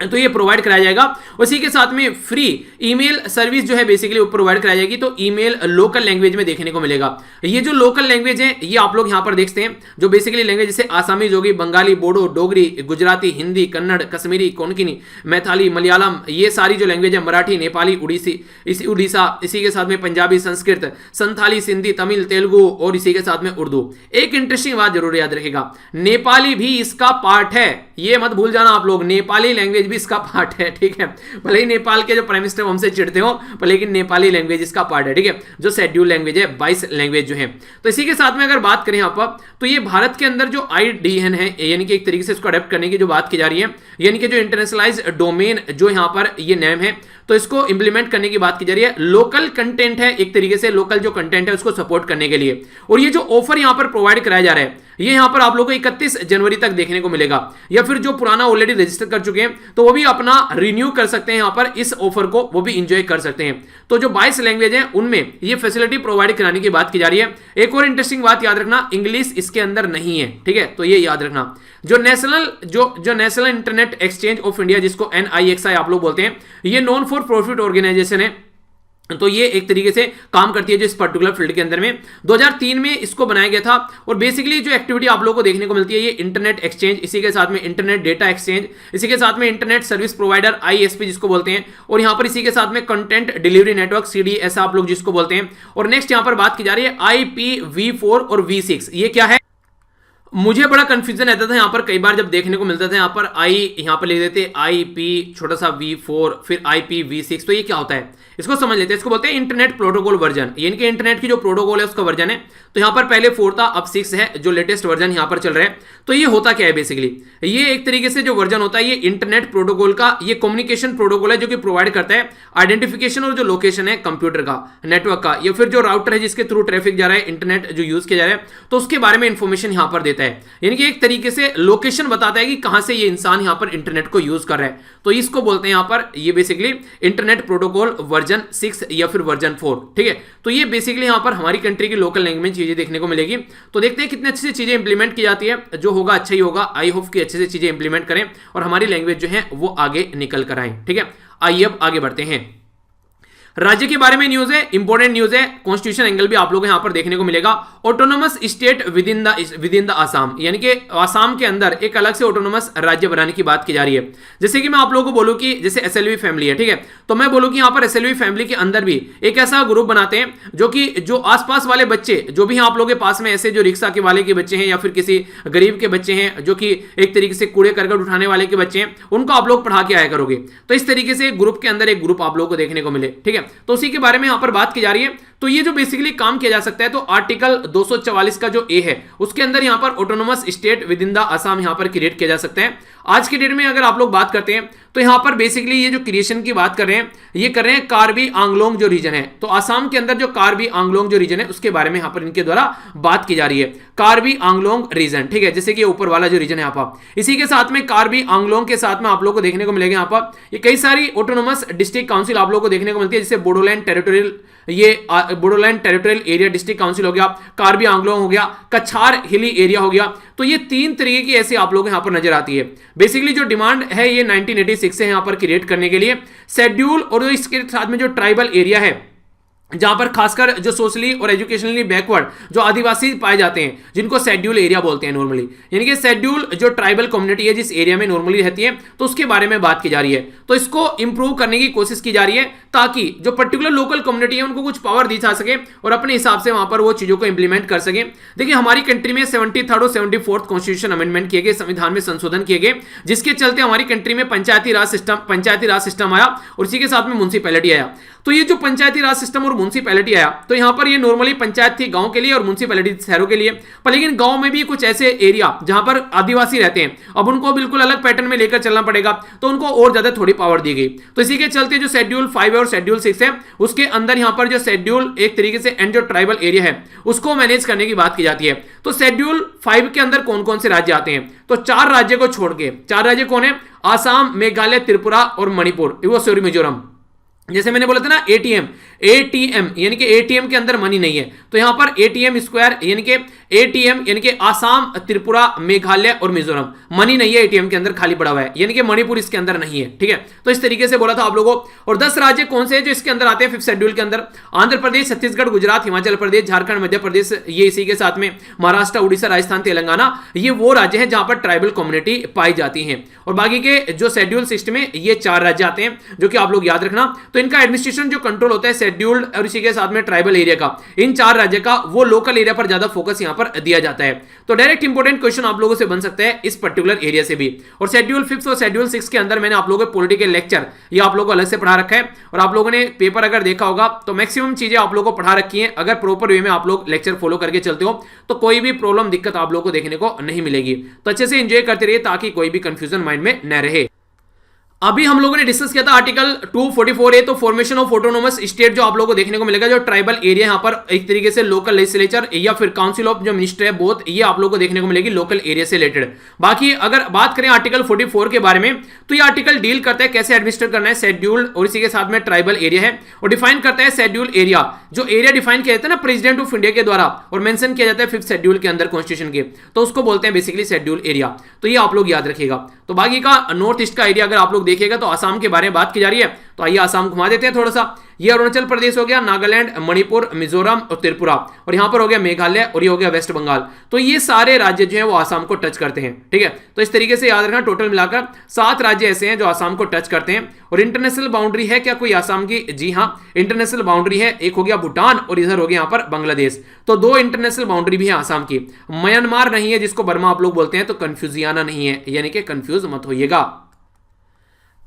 तो ये प्रोवाइड कराया जाएगा। उसी के साथ में फ्री ईमेल सर्विस जो है बेसिकली वो प्रोवाइड कराई जाएगी। तो ईमेल लोकल लैंग्वेज में देखने को मिलेगा। ये जो लोकल लैंग्वेज है ये आप लोग यहां पर देखते हैं जो बेसिकली लैंग्वेज जैसे आसामीज होगी, बंगाली, बोडो, डोगरी, गुजराती, हिंदी, कन्नड़, कश्मीरी, कोंकणी, मैथाली, मलयालम, ये सारी जो लैंग्वेज है, मराठी, नेपाली, उड़ीसा, इसी के साथ में पंजाबी, संस्कृत, संथाली, सिंधी, तमिल, तेलुगु और इसी के साथ में उर्दू। एक इंटरेस्टिंग बात जरूर याद रखेगा, नेपाली भी इसका पार्ट है, ये मत भूल जाना आप लोग, नेपाली लैंग्वेज भी इसका पार्ट है। ठीक है, भले ही नेपाल के जो प्राइम मिनिस्टर हमसे चिढ़ते हो पर लेकिन नेपाली लैंग्वेज इसका पार्ट है। ठीक है, जो शेड्यूल लैंग्वेज है 22 लैंग्वेज जो है। तो इसी के साथ में अगर बात करें यहाँ पर तो ये भारत के अंदर जो IDN है यानी कि एक तरीके से इसको अडेप्ट करने की जो बात की जा रही है, यानी कि जो इंटरनेशनलाइज डोमेन जो यहाँ पर ये नेम है तो इसको इंप्लीमेंट करने की बात की जा रही है। लोकल कंटेंट है, एक तरीके से लोकल जो कंटेंट है उसको सपोर्ट करने के लिए। और ये जो ऑफर यहाँ पर प्रोवाइड कराया जा रहा है ये यहाँ पर आप लोगों को 31 जनवरी तक देखने को मिलेगा, या फिर जो पुराना ऑलरेडी रजिस्टर कर चुके हैं तो वो भी अपना रिन्यू कर सकते हैं यहाँ पर, इस ऑफर को वो भी इंजॉय कर सकते हैं। तो जो 22 लैंग्वेज है उनमें ये फैसिलिटी प्रोवाइड कराने की बात की जा रही है। एक और इंटरेस्टिंग बात याद रखना, इंग्लिश इसके अंदर नहीं है। ठीक है, तो ये याद रखना। जो national internet exchange of India जिसको NIXI आप लोग बोलते हैं, ये नॉन फॉर प्रॉफिट ऑर्गेनाइजेशन है। तो ये एक तरीके से काम करती है जो इस पर्टिकुलर फील्ड के अंदर में 2003 में इसको बनाया गया था। और बेसिकली जो एक्टिविटी आप लोगों को देखने को मिलती है ये इंटरनेट एक्सचेंज, इसी के साथ में इंटरनेट डेटा एक्सचेंज, इसी के साथ में इंटरनेट सर्विस प्रोवाइडर ISP जिसको बोलते हैं, और यहाँ पर इसी के साथ में कंटेंट डिलीवरी नेटवर्क CD ऐसा आप लोग जिसको बोलते हैं। और नेक्स्ट यहाँ पर बात की जा रही है IPv4 और V6। ये क्या है, मुझे बड़ा कंफ्यूजन रहता था यहाँ पर, कई बार जब देखने को मिलता था यहाँ पर यहाँ पर लिख देते IP छोटा सा V4 फिर IPv6। तो ये क्या होता है इसको समझ लेते हैं। इसको बोलते हैं इंटरनेट प्रोटोकॉल वर्जन, यानी कि इंटरनेट की जो प्रोटोकॉल है उसका वर्जन है। तो यहाँ पर पहले 4 था, अब 6 है जो लेटेस्ट वर्जन यहाँ पर चल रहा है। तो ये होता क्या है बेसिकली, ये एक तरीके से जो वर्जन होता है ये इंटरनेट प्रोटोकॉल का ये कम्युनिकेशन प्रोटोकॉल है जो कि प्रोवाइड करता है आइडेंटिफिकेशन और जो लोकेशन है कंप्यूटर का, नेटवर्क का, या फिर जो राउटर है जिसके थ्रू ट्रैफिक जा रहा है, इंटरनेट जो यूज किया जा रहा है, तो उसके बारे में इंफॉर्मेशन यहाँ पर देता है। यानी कि एक तरीके से लोकेशन बताता है कि कहां से ये इंसान यहाँ पर इंटरनेट को यूज कर रहा है। तो इसको बोलते हैं यहाँ पर ये बेसिकली इंटरनेट प्रोटोकॉल वर्जन 6 या फिर वर्जन 4। ठीक है, तो ये बेसिकली यहाँ पर हमारी कंट्री की लोकल लैंग्वेज चीजें देखने को मिलेगी। तो देखते हैं कितने अच्छे से चीजें इंप्लीमेंट की जाती है, जो होगा अच्छा ही होगा। आई होप कि अच्छे से चीजें इंप्लीमेंट करें और हमारी लैंग्वेज जो है वो आगे निकल कर आए। ठीक है, आइए अब आगे बढ़ते हैं। राज्य के बारे में न्यूज है, इंपॉर्टेंट न्यूज है, कॉन्स्टिट्यूशन एंगल भी आप लोग यहां पर देखने को मिलेगा। Autonomous state with in the Assam, यानी कि आसाम के अंदर एक अलग से ऑटोनोमस राज्य बनाने की बात की जा रही है। जैसे कि मैं आप लोगों को बोलूं कि जैसे SLV फैमिली है, ठीक है, तो मैं बोलूं कि यहां पर SLV फैमिली के अंदर भी एक ऐसा ग्रुप बनाते हैं जो कि जो आसपास वाले बच्चे जो भी आप लोगों के पास में ऐसे जो रिक्शा के वाले के बच्चे हैं या फिर किसी गरीब के बच्चे हैं जो कि एक तरीके से कूड़े करकट उठाने वाले के बच्चे हैं, उनको आप लोग पढ़ा के आया करोगे। तो इस तरीके से ग्रुप के अंदर एक ग्रुप आप लोगों को देखने को मिले। ठीक है, तो उसी के बारे में यहां पर बात की जा रही है। तो ये जो बेसिकली काम किया जा सकता है, तो आर्टिकल 244 का जो ए है उसके अंदर यहां पर autonomous state with in the Assam यहां पर क्रिएट किया जा सकता है। आज की डेट में अगर आप लोग बात करते हैं तो यहां पर बेसिकली ये जो क्रिएशन की बात कर रहे हैं, ये कर रहे हैं कार्बी आंगलोंग जो रीजन है। तो असम के अंदर जो कार्बी आंगलोंग जो रीजन है उसके बारे में यहां पर इनके द्वारा बात की जा रही है, कार्बी आंगलोंग रीजन, ठीक है, जैसे कि ऊपर वाला जो रीजन है यहां पर। इसी के साथ में कार्बी आंगलोंग के साथ में आप लोग को देखने को मिलेगा यहां पर ये कई सारी ऑटोनोमस डिस्ट्रिक्ट काउंसिल आप लोग को देखने को मिलती है, जैसे बोडोलैंड टेरिटोरियल, ये Bodoland territorial area district council हो गया, कार्बी आंगलोंग हो गया, कछार हिली एरिया हो गया। तो ये 3 तरीके की ऐसे आप लोग यहां पर नजर आती है। बेसिकली जो डिमांड है ये 1986 से यहां पर क्रिएट करने के लिए शेड्यूल, और इसके साथ में जो ट्राइबल एरिया है जहां पर खासकर जो सोशली और एजुकेशनली बैकवर्ड जो आदिवासी पाए जाते हैं, जिनको शेड्यूल एरिया बोलते हैं नॉर्मली, यानी कि शेड्यूल जो ट्राइबल कम्युनिटी है जिस एरिया में नॉर्मली रहती है, तो उसके बारे में बात की जा रही है। तो इसको इंप्रूव करने की कोशिश की जा रही है ताकि जो पर्टिकुलर लोकल कम्युनिटी है उनको कुछ पावर दी जा सके और अपने हिसाब से वहां पर वो चीजों को इंप्लीमेंट कर सके। देखिए हमारी कंट्री में 73rd और 74th कॉन्स्टिट्यूशन अमेंडमेंट किए गए, संविधान में संशोधन किए गए, जिसके चलते हमारी कंट्री में पंचायती राज सिस्टम आया और इसी के साथ में म्युनिसिपैलिटी आया। तो ये जो पंचायती राज सिस्टम और म्युनिसिपैलिटी आया, तो यहां पर ये नॉर्मली पंचायत थी गांव के लिए और म्युनिसिपैलिटी शहरों के लिए, पर लेकिन गांव में भी कुछ ऐसे एरिया जहां पर आदिवासी रहते हैं, अब उनको बिल्कुल अलग पैटर्न में लेकर चलना पड़ेगा, तो उनको और ज्यादा थोड़ी पावर दी गई। तो इसी के चलते जो शेड्यूल 5 और शेड्यूल 6 है उसके अंदर यहां पर जो शेड्यूल एक तरीके से एंड जो ट्राइबल एरिया है उसको मैनेज करने की बात की जाती है। तो शेड्यूल 5 के अंदर कौन कौन से राज्य आते हैं, तो 4 राज्य को छोड़ के, 4 राज्य कौन है, आसाम, मेघालय, त्रिपुरा और मणिपुर, वो सॉरी मिजोरम। जैसे मैंने बोला था ना एटीएम यानी कि एटीएम के अंदर मनी नहीं है, तो यहां पर एटीएम स्क्वायर यानी कि एटीएम यानी कि आसाम, त्रिपुरा, मेघालय और मिजोरम, मनी नहीं है एटीएम के अंदर, खाली पड़ा हुआ है, यानी कि मणिपुर इसके अंदर नहीं है, ठीक है। तो इस तरीके से बोला था आप लोगों को। और 10 राज्य कौन से हैं जो इसके अंदर आते हैं 5th शेड्यूल के अंदर, आंध्र प्रदेश, छत्तीसगढ़, गुजरात, हिमाचल प्रदेश, झारखंड, मध्य प्रदेश, ये इसी के साथ में महाराष्ट्र, उड़ीसा, राजस्थान, तेलंगाना, ये वो राज्य हैं जहां पर ट्राइबल कम्युनिटी पाई जाती है। और बाकी के जो शेड्यूल सिस्टम में ये 4 राज्य आते हैं जो कि आप लोग याद रखना। तो इनका एडमिनिस्ट्रेशन जो कंट्रोल होता है शेड्यूल्ड और इसी के साथ में ट्राइबल एरिया का, इन 4 राज्य का, वो लोकल एरिया पर ज्यादा फोकस यहां पर दिया जाता है। तो डायरेक्ट इंपॉर्टेंट क्वेश्चन आप लोगों से बन सकता है इस पर्टिकुलर एरिया से भी। और शेड्यूल 5 और शेड्यूल 6 के अंदर मैंने आप लोगों को पॉलिटिकल लेक्चर ये आप लोगों को अलग से पढ़ा रखा है, और आप लोगों ने पेपर अगर देखा होगा तो मैक्सिमम चीजें आप लोगों को पढ़ा रखी हैं। अगर प्रॉपर वे में आप लोग लेक्चर फॉलो करके चलते हो तो कोई भी प्रॉब्लम दिक्कत आप लोगों को देखने को नहीं मिलेगी। तो अच्छे से एंजॉय करते रहिए ताकि कोई भी कंफ्यूजन माइंड में न रहे। अभी हम लोगों ने डिस्कस किया था आर्टिकल 244A, तो फॉर्मेशन ऑफ ऑटोनोमस स्टेट जो आप लोगों को देखने को मिलेगा, जो ट्राइबल एरिया यहां पर एक तरीके से लोकल लेजिस्लेचर या फिर काउंसिल ऑफ जो मिनिस्टर है बोथ, ये आप लोगों को देखने को मिलेगी लोकल एरिया से रिलेटेड। बाकी अगर बात करें आर्टिकल 44 के बारे में, तो ये आर्टिकल डील करता है कैसे एडमिनिस्टर करना है शेड्यूल्ड और इसी के साथ में ट्राइबल एरिया है, और डिफाइन करता है शेड्यूल एरिया, जो एरिया डिफाइन किया जाता है ना प्रेसिडेंट ऑफ इंडिया के द्वारा और मेंशन किया जाता है 5th शेड्यूल के अंदर कॉन्स्टिट्यूशन के, तो उसको बोलते हैं बेसिकली शेड्यूल एरिया। तो ये आप लोग याद रखिएगा। तो बाकी का नॉर्थ ईस्ट का एरिया अगर आप लोग देखिएगा तो आसाम के बारे में बात की जा रही है, तो आइए आसाम घुमा देते हैं थोड़ा सा। ये अरुणाचल प्रदेश हो गया, नागालैंड, मणिपुर, मिजोरम और त्रिपुरा, और यहां पर हो गया मेघालय, और ये हो गया वेस्ट बंगाल। तो ये सारे राज्य जो है वो आसाम को टच करते हैं, ठीक है। तो इस तरीके से याद रखना, टोटल मिलाकर 7 राज्य ऐसे हैं जो आसाम को टच करते हैं। और इंटरनेशनल बाउंड्री है क्या कोई आसाम की? जी हाँ, इंटरनेशनल बाउंड्री है। एक हो गया भूटान और इधर हो गया यहाँ पर बांग्लादेश। तो 2 इंटरनेशनल बाउंड्री भी है आसाम की। म्यांमार नहीं है जिसको बर्मा आप लोग बोलते हैं, तो कंफ्यूजियाना नहीं है, यानी कि कंफ्यूज मत होइएगा।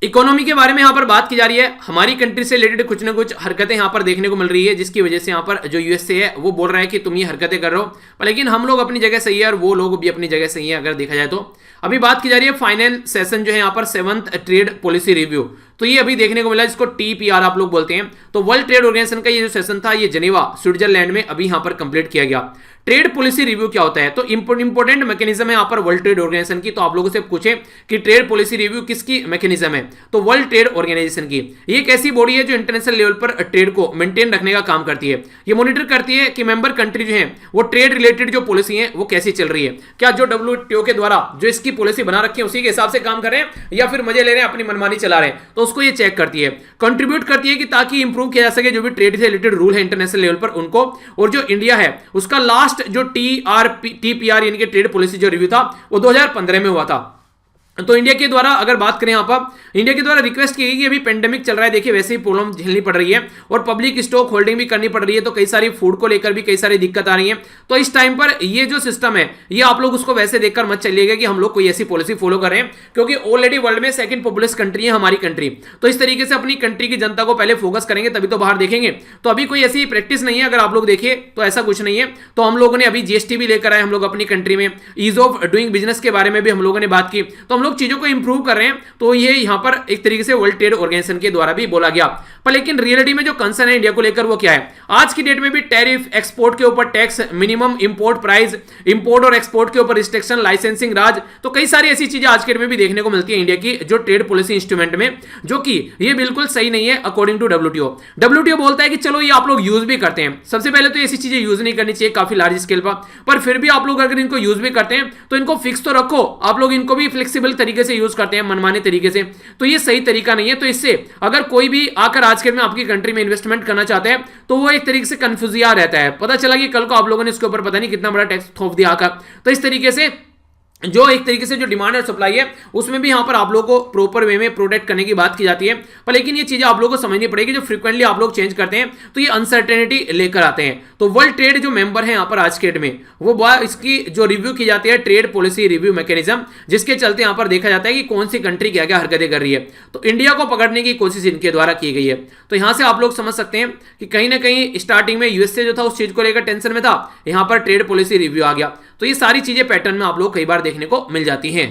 इकोनॉमी के बारे में यहां पर बात की जा रही है। हमारी कंट्री से रिलेटेड कुछ ना कुछ हरकतें यहां पर देखने को मिल रही है, जिसकी वजह से यहां पर जो यूएसए है वो बोल रहा है कि तुम ये हरकतें कर रहे हो, लेकिन हम लोग अपनी जगह सही है और वो लोग भी अपनी जगह सही है अगर देखा जाए तो। अभी बात की जा रही है फाइनल सेशन जो है यहाँ पर 7th ट्रेड पॉलिसी रिव्यू, तो ये अभी देखने को मिला, जिसको TPR आप लोग बोलते हैं। तो वर्ल्ड ट्रेड ऑर्गेनाइजेशन का ये जो सेशन था ये जेनेवा स्विट्जरलैंड में अभी यहाँ पर कंप्लीट किया गया। ट्रेड पॉलिसी रिव्यू क्या होता है? तो इंपोर्टेंट मैकेनिज्म है यहाँ पर वर्ल्ड ट्रेड ऑर्गेनाइजेशन की। तो आप लोगों से पूछे कि ट्रेड पॉलिसी रिव्यू किसकी मैकेनिज्म है, तो वर्ल्ड ट्रेड ऑर्गेनाइजेशन की। ये एक ऐसी बॉडी है जो इंटरनेशनल लेवल पर ट्रेड को मेंटेन रखने का काम करती है। ये मॉनिटर करती है कि मेंबर कंट्री जो है वो ट्रेड रिलेटेड जो पॉलिसी है वो कैसी चल रही है, क्या जो WTO के द्वारा जो इसकी पॉलिसी बना रखी है उसी के हिसाब से काम कर रहे हैं या फिर मजे ले रहे हैं, अपनी मनमानी चला रहे हैं, तो उसको ये चेक करती है, कंट्रीब्यूट करती है कि ताकि इंप्रूव किया जा सके जो भी ट्रेड से रिलेटेड रूल है इंटरनेशनल लेवल पर उनको। और जो इंडिया है उसका लास्ट जो TPR यानी कि ट्रेड पॉलिसी जो रिव्यू था वो 2015 में हुआ था। तो इंडिया के द्वारा अगर बात करें यहाँ पर, इंडिया के द्वारा रिक्वेस्ट की गई कि अभी पेंडेमिक चल रहा है, देखिए वैसे ही प्रॉब्लम झेलनी पड़ रही है और पब्लिक स्टॉक होल्डिंग भी करनी पड़ रही है, तो कई सारी फूड को लेकर भी कई सारी दिक्कत आ रही है। तो इस टाइम पर ये जो सिस्टम है ये आप लोग उसको वैसे देखकर मत चलिएगा कि हम लोग कोई ऐसी पॉलिसी फॉलो कर रहे हैं, क्योंकि ऑलरेडी वर्ल्ड में सेकंड पॉपुलस कंट्री है हमारी कंट्री। तो इस तरीके से अपनी कंट्री की जनता को पहले फोकस करेंगे तभी तो बाहर देखेंगे। तो अभी कोई ऐसी प्रैक्टिस नहीं है, अगर आप लोग देखिए तो ऐसा कुछ नहीं है। तो हम लोगों ने अभी जीएसटी भी लेकर आए हम लोग अपनी कंट्री में, ईज ऑफ डूइंग बिजनेस के बारे में भी हम लोगों ने बात की। तो हम लोग चीजों को इंप्रूव कर रहे हैं। तो ये यहां पर एक तरीके से वर्ल्ड ट्रेड ऑर्गेनाइजेशन के द्वारा भी बोला गया। पर लेकिन रियलिटी में जो कंसर्न है इंडिया को लेकर वो क्या है, आज की डेट में भी टैरिफ, एक्सपोर्ट के ऊपर tax, minimum import price, import और एक्सपोर्ट के ऊपर रिस्ट्रिक्शन, लाइसेंसिंग राज, तो कई सारी ऐसी चीजें आज के डेट में भी देखने को मिलती है इंडिया की जो ट्रेड पॉलिसी इंस्ट्रूमेंट में, जो कि ये बिल्कुल सही नहीं है अकॉर्डिंग टू डब्ल्यूटीओ। डब्ल्यूटीओ बोलता है कि चलो ये आप लोग यूज भी करते हैं, सबसे पहले तो ऐसी चीजें यूज नहीं करनी चाहिए काफी लार्ज स्केल पर फिर भी आप लोग अगर इनको यूज भी करते हैं तो इनको फिक्स तो रखो, आप लोग इनको भी फ्लेक्सिबल तरीके से यूज करते हैं मनमाने तरीके से, तो ये सही तरीका नहीं है। तो इससे अगर कोई भी आकर आज के में आपकी कंट्री में इन्वेस्टमेंट करना चाहते हैं तो वो एक तरीके से कंफ्यूजिया रहता है, पता चला कि कल को आप लोगों ने इसके ऊपर पता नहीं कितना बड़ा टैक्स थोप दिया आकर। तो इस तरीके से जो एक तरीके से जो डिमांड और सप्लाई है उसमें भी यहां पर आप लोगों को प्रॉपर वे में प्रोटेक्ट करने की बात की जाती है। पर लेकिन ये चीजें आप लोगों को समझनी पड़ेगी, जो फ्रीक्वेंटली आप लोग चेंज करते हैं तो ये अनसर्टेनिटी लेकर आते हैं। तो वर्ल्ड ट्रेड जो मेंबर है यहां पर आज के डेट में वो इसकी जो रिव्यू की जाती है ट्रेड पॉलिसी रिव्यू मैकेनिज्म, जिसके चलते यहां पर देखा जाता है कि कौन सी कंट्री क्या क्या हरकतें कर रही है। तो इंडिया को पकड़ने की कोशिश इनके द्वारा की गई है। तो यहां से आप लोग समझ सकते हैं कि कहीं ना कहीं स्टार्टिंग में यूएसए जो था उस चीज को लेकर टेंशन में था, यहां पर ट्रेड पॉलिसी रिव्यू आ गया। तो ये सारी चीजें पैटर्न में आप लोग कई बार देखने को मिल जाती हैं।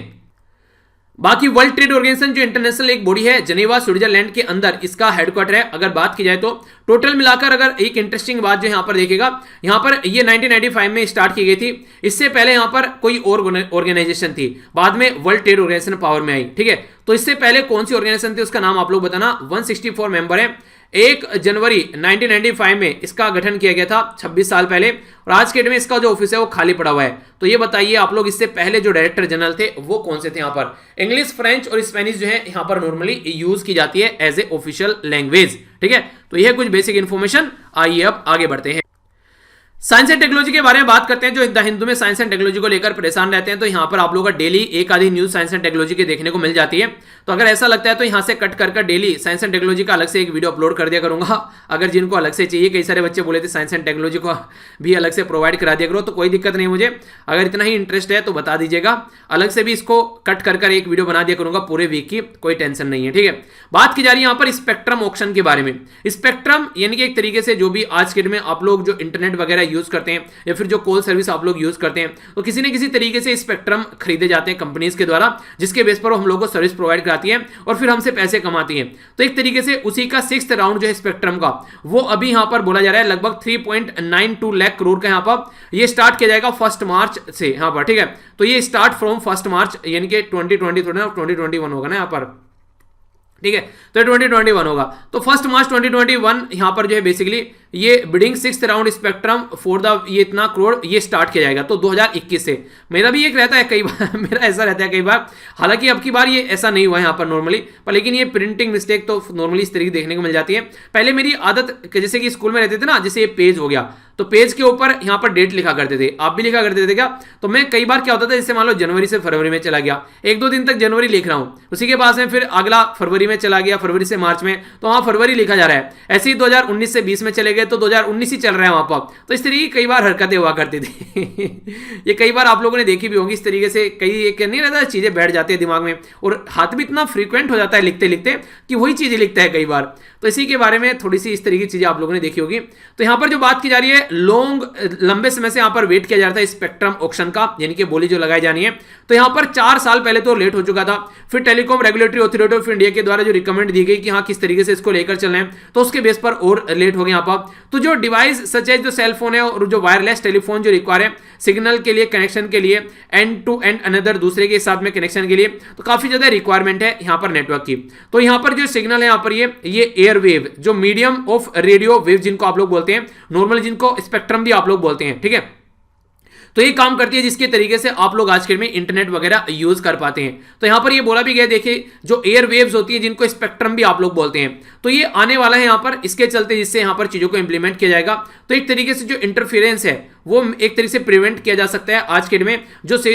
बाकी वर्ल्ड ट्रेड ऑर्गेनाइजेशन जो इंटरनेशनल एक बॉडी है, जेनेवा स्विट्जरलैंड के अंदर इसका हेडक्वार्टर है। अगर बात की जाए तो टोटल मिलाकर अगर एक इंटरेस्टिंग बात जो यहां पर देखेगा, यहां पर ये 1995 में स्टार्ट की गई थी। इससे पहले यहां पर कोई और ऑर्गेनाइजेशन थी, बाद में वर्ल्ड ट्रेड ऑर्गेनाइजेशन पावर में आई। ठीक है, तो इससे पहले कौन सी ऑर्गेनाइजेशन थी उसका नाम आप लोग बताना। 164 मेंबर है। 1 जनवरी 1995 में इसका गठन किया गया था, 26 साल पहले। और आज के डेट में इसका जो ऑफिस है वो खाली पड़ा हुआ है। तो ये बताइए आप लोग इससे पहले जो डायरेक्टर जनरल थे वो कौन से थे। यहाँ पर इंग्लिश, फ्रेंच और स्पेनिश जो है यहाँ पर नॉर्मली यूज की जाती है एज ए ऑफिशियल लैंग्वेज। ठीक है, तो यह कुछ बेसिक इंफॉर्मेशन। आइए अब आगे बढ़ते हैं, साइंस एंड टेक्नोलॉजी के बारे में बात करते हैं। जो द हिंदू में साइंस एंड टेक्नोलॉजी को लेकर परेशान रहते हैं, तो यहाँ पर आप लोगों का डेली एक आधी न्यूज साइंस एंड टेक्नोलॉजी के देखने को मिल जाती है। तो अगर ऐसा लगता है तो यहाँ से कट कर डेली साइंस एंड टेक्नोलॉजी का अलग से एक वीडियो अपलोड कर दिया करूंगा। अगर जिनको अलग से चाहिए, कई सारे बच्चे बोले थे साइंस एंड टेक्नोलॉजी को भी अलग से प्रोवाइड करा दिया करो, तो कोई दिक्कत नहीं मुझे। अगर इतना ही इंटरेस्ट है तो बता दीजिएगा, अलग से भी इसको कट कर एक वीडियो बना दिया करूंगा पूरे वीक की, कोई टेंशन नहीं है। ठीक है, बात की जा रही है यहाँ पर स्पेक्ट्रम ऑक्शन के बारे में। स्पेक्ट्रम यानी कि एक तरीके से जो भी आज के डेट में आप लोग जो इंटरनेट वगैरह यूज करते हैं या फिर जो कॉल सर्विस आप लोग यूज करते हैं, तो किसी न किसी तरीके से स्पेक्ट्रम खरीदे जाते हैं कंपनीज के द्वारा, जिसके बेस पर वो हम लोग को सर्विस प्रोवाइड कराती है और फिर हमसे पैसे कमाती है। तो एक तरीके से उसी का 6th राउंड जो है स्पेक्ट्रम का, वो अभी यहां पर बोला जा रहा है लगभग 3.92 लाख करोड़ का यहां पर ये स्टार्ट किया जाएगा 1 मार्च से यहां पर। ठीक है, तो ये स्टार्ट फ्रॉम 1 मार्च यानी कि 2021 होगा ना यहाँ पर। ठीक है, तो 2021 होगा। तो 1 मार्च 2021 यहां पर जो है बेसिकली ये bidding 6th round spectrum for the ये इतना करोड़ ये स्टार्ट किया जाएगा। तो 2021 से मेरा भी एक रहता है कई बार मेरा ऐसा रहता है कई बार, हालांकि अब की बार ये ऐसा नहीं हुआ है यहाँ पर नॉर्मली, पर लेकिन ये प्रिंटिंग मिस्टेक तो नॉर्मली इस तरीके देखने को मिल जाती है। पहले मेरी आदत जैसे कि स्कूल में रहते थे ना, जैसे ये पेज हो गया तो पेज के ऊपर यहाँ पर डेट लिखा करते थे, आप भी लिखा करते थे क्या? तो मैं कई बार क्या होता था, जैसे मान लो जनवरी से फरवरी में चला गया, 1-2 दिन तक जनवरी लिख रहा हूँ, उसी के बाद में फिर अगला फरवरी में चला गया, फरवरी से मार्च में, तो वहां फरवरी लिखा जा रहा है। ऐसे ही 2019 से 20 में चले गए तो 2019 ही चल रहा है वहां पर। तो इस तरीके की कई बार हरकतें हुआ करती थी ये कई बार आप लोगों ने देखी भी होगी इस तरीके से, कई एक नहीं रहता चीजें बैठ जाती है दिमाग में और हाथ भी इतना फ्रीक्वेंट हो जाता है लिखते लिखते कि वही चीजें लिखता है कई बार। तो इसी के बारे में थोड़ी सी इस तरीके की चीजें आप लोगों ने देखी होगी। तो यहां पर जो बात की जा रही है, लंबे समय से यहां पर वेट किया जा रहा था स्पेक्ट्रम ऑक्शन का, यानी कि बोली जो लगाई जानी है। तो यहां पर 4 साल पहले तो लेट हो चुका था, फिर telecom regulatory authority of India के द्वारा जो रिकमेंड दी गई कि हाँ किस तरीके से इसको लेकर चलना है, तो उसके बेस पर और लेट हो गया यहाँ पर। तो जो डिवाइस सच एज जो सेल फोन है और जो वायरलेस टेलीफोन जो रिक्वायर है सिग्नल के लिए, कनेक्शन के लिए, एंड टू एंड अनदर दूसरे के साथ में कनेक्शन के लिए, तो काफी ज्यादा रिक्वायरमेंट है यहाँ पर नेटवर्क की। तो यहाँ पर जो सिग्नल है यहाँ पर ये एयरवेव जो मीडियम ऑफ रेडियो वेव जिनको आप लोग बोलते हैं, नॉर्मल जिनको स्पेक्ट्रम भी आप लोग बोलते हैं, ठीक है, तो ये काम करती है जिसके तरीके से आप लोग आज के में इंटरनेट वगैरह यूज कर पाते हैं। तो यहां पर ये बोला भी गया, देखिए जो एयर वेव्स होती है जिनको स्पेक्ट्रम भी आप लोग बोलते हैं, तो ये आने वाला है यहां पर, इसके चलते जिससे यहां पर चीजों को इंप्लीमेंट किया जाएगा। तो एक तरीके से जो इंटरफेरेंस है वो एक तरीके से प्रिवेंट किया जा सकता है आज के डेट में।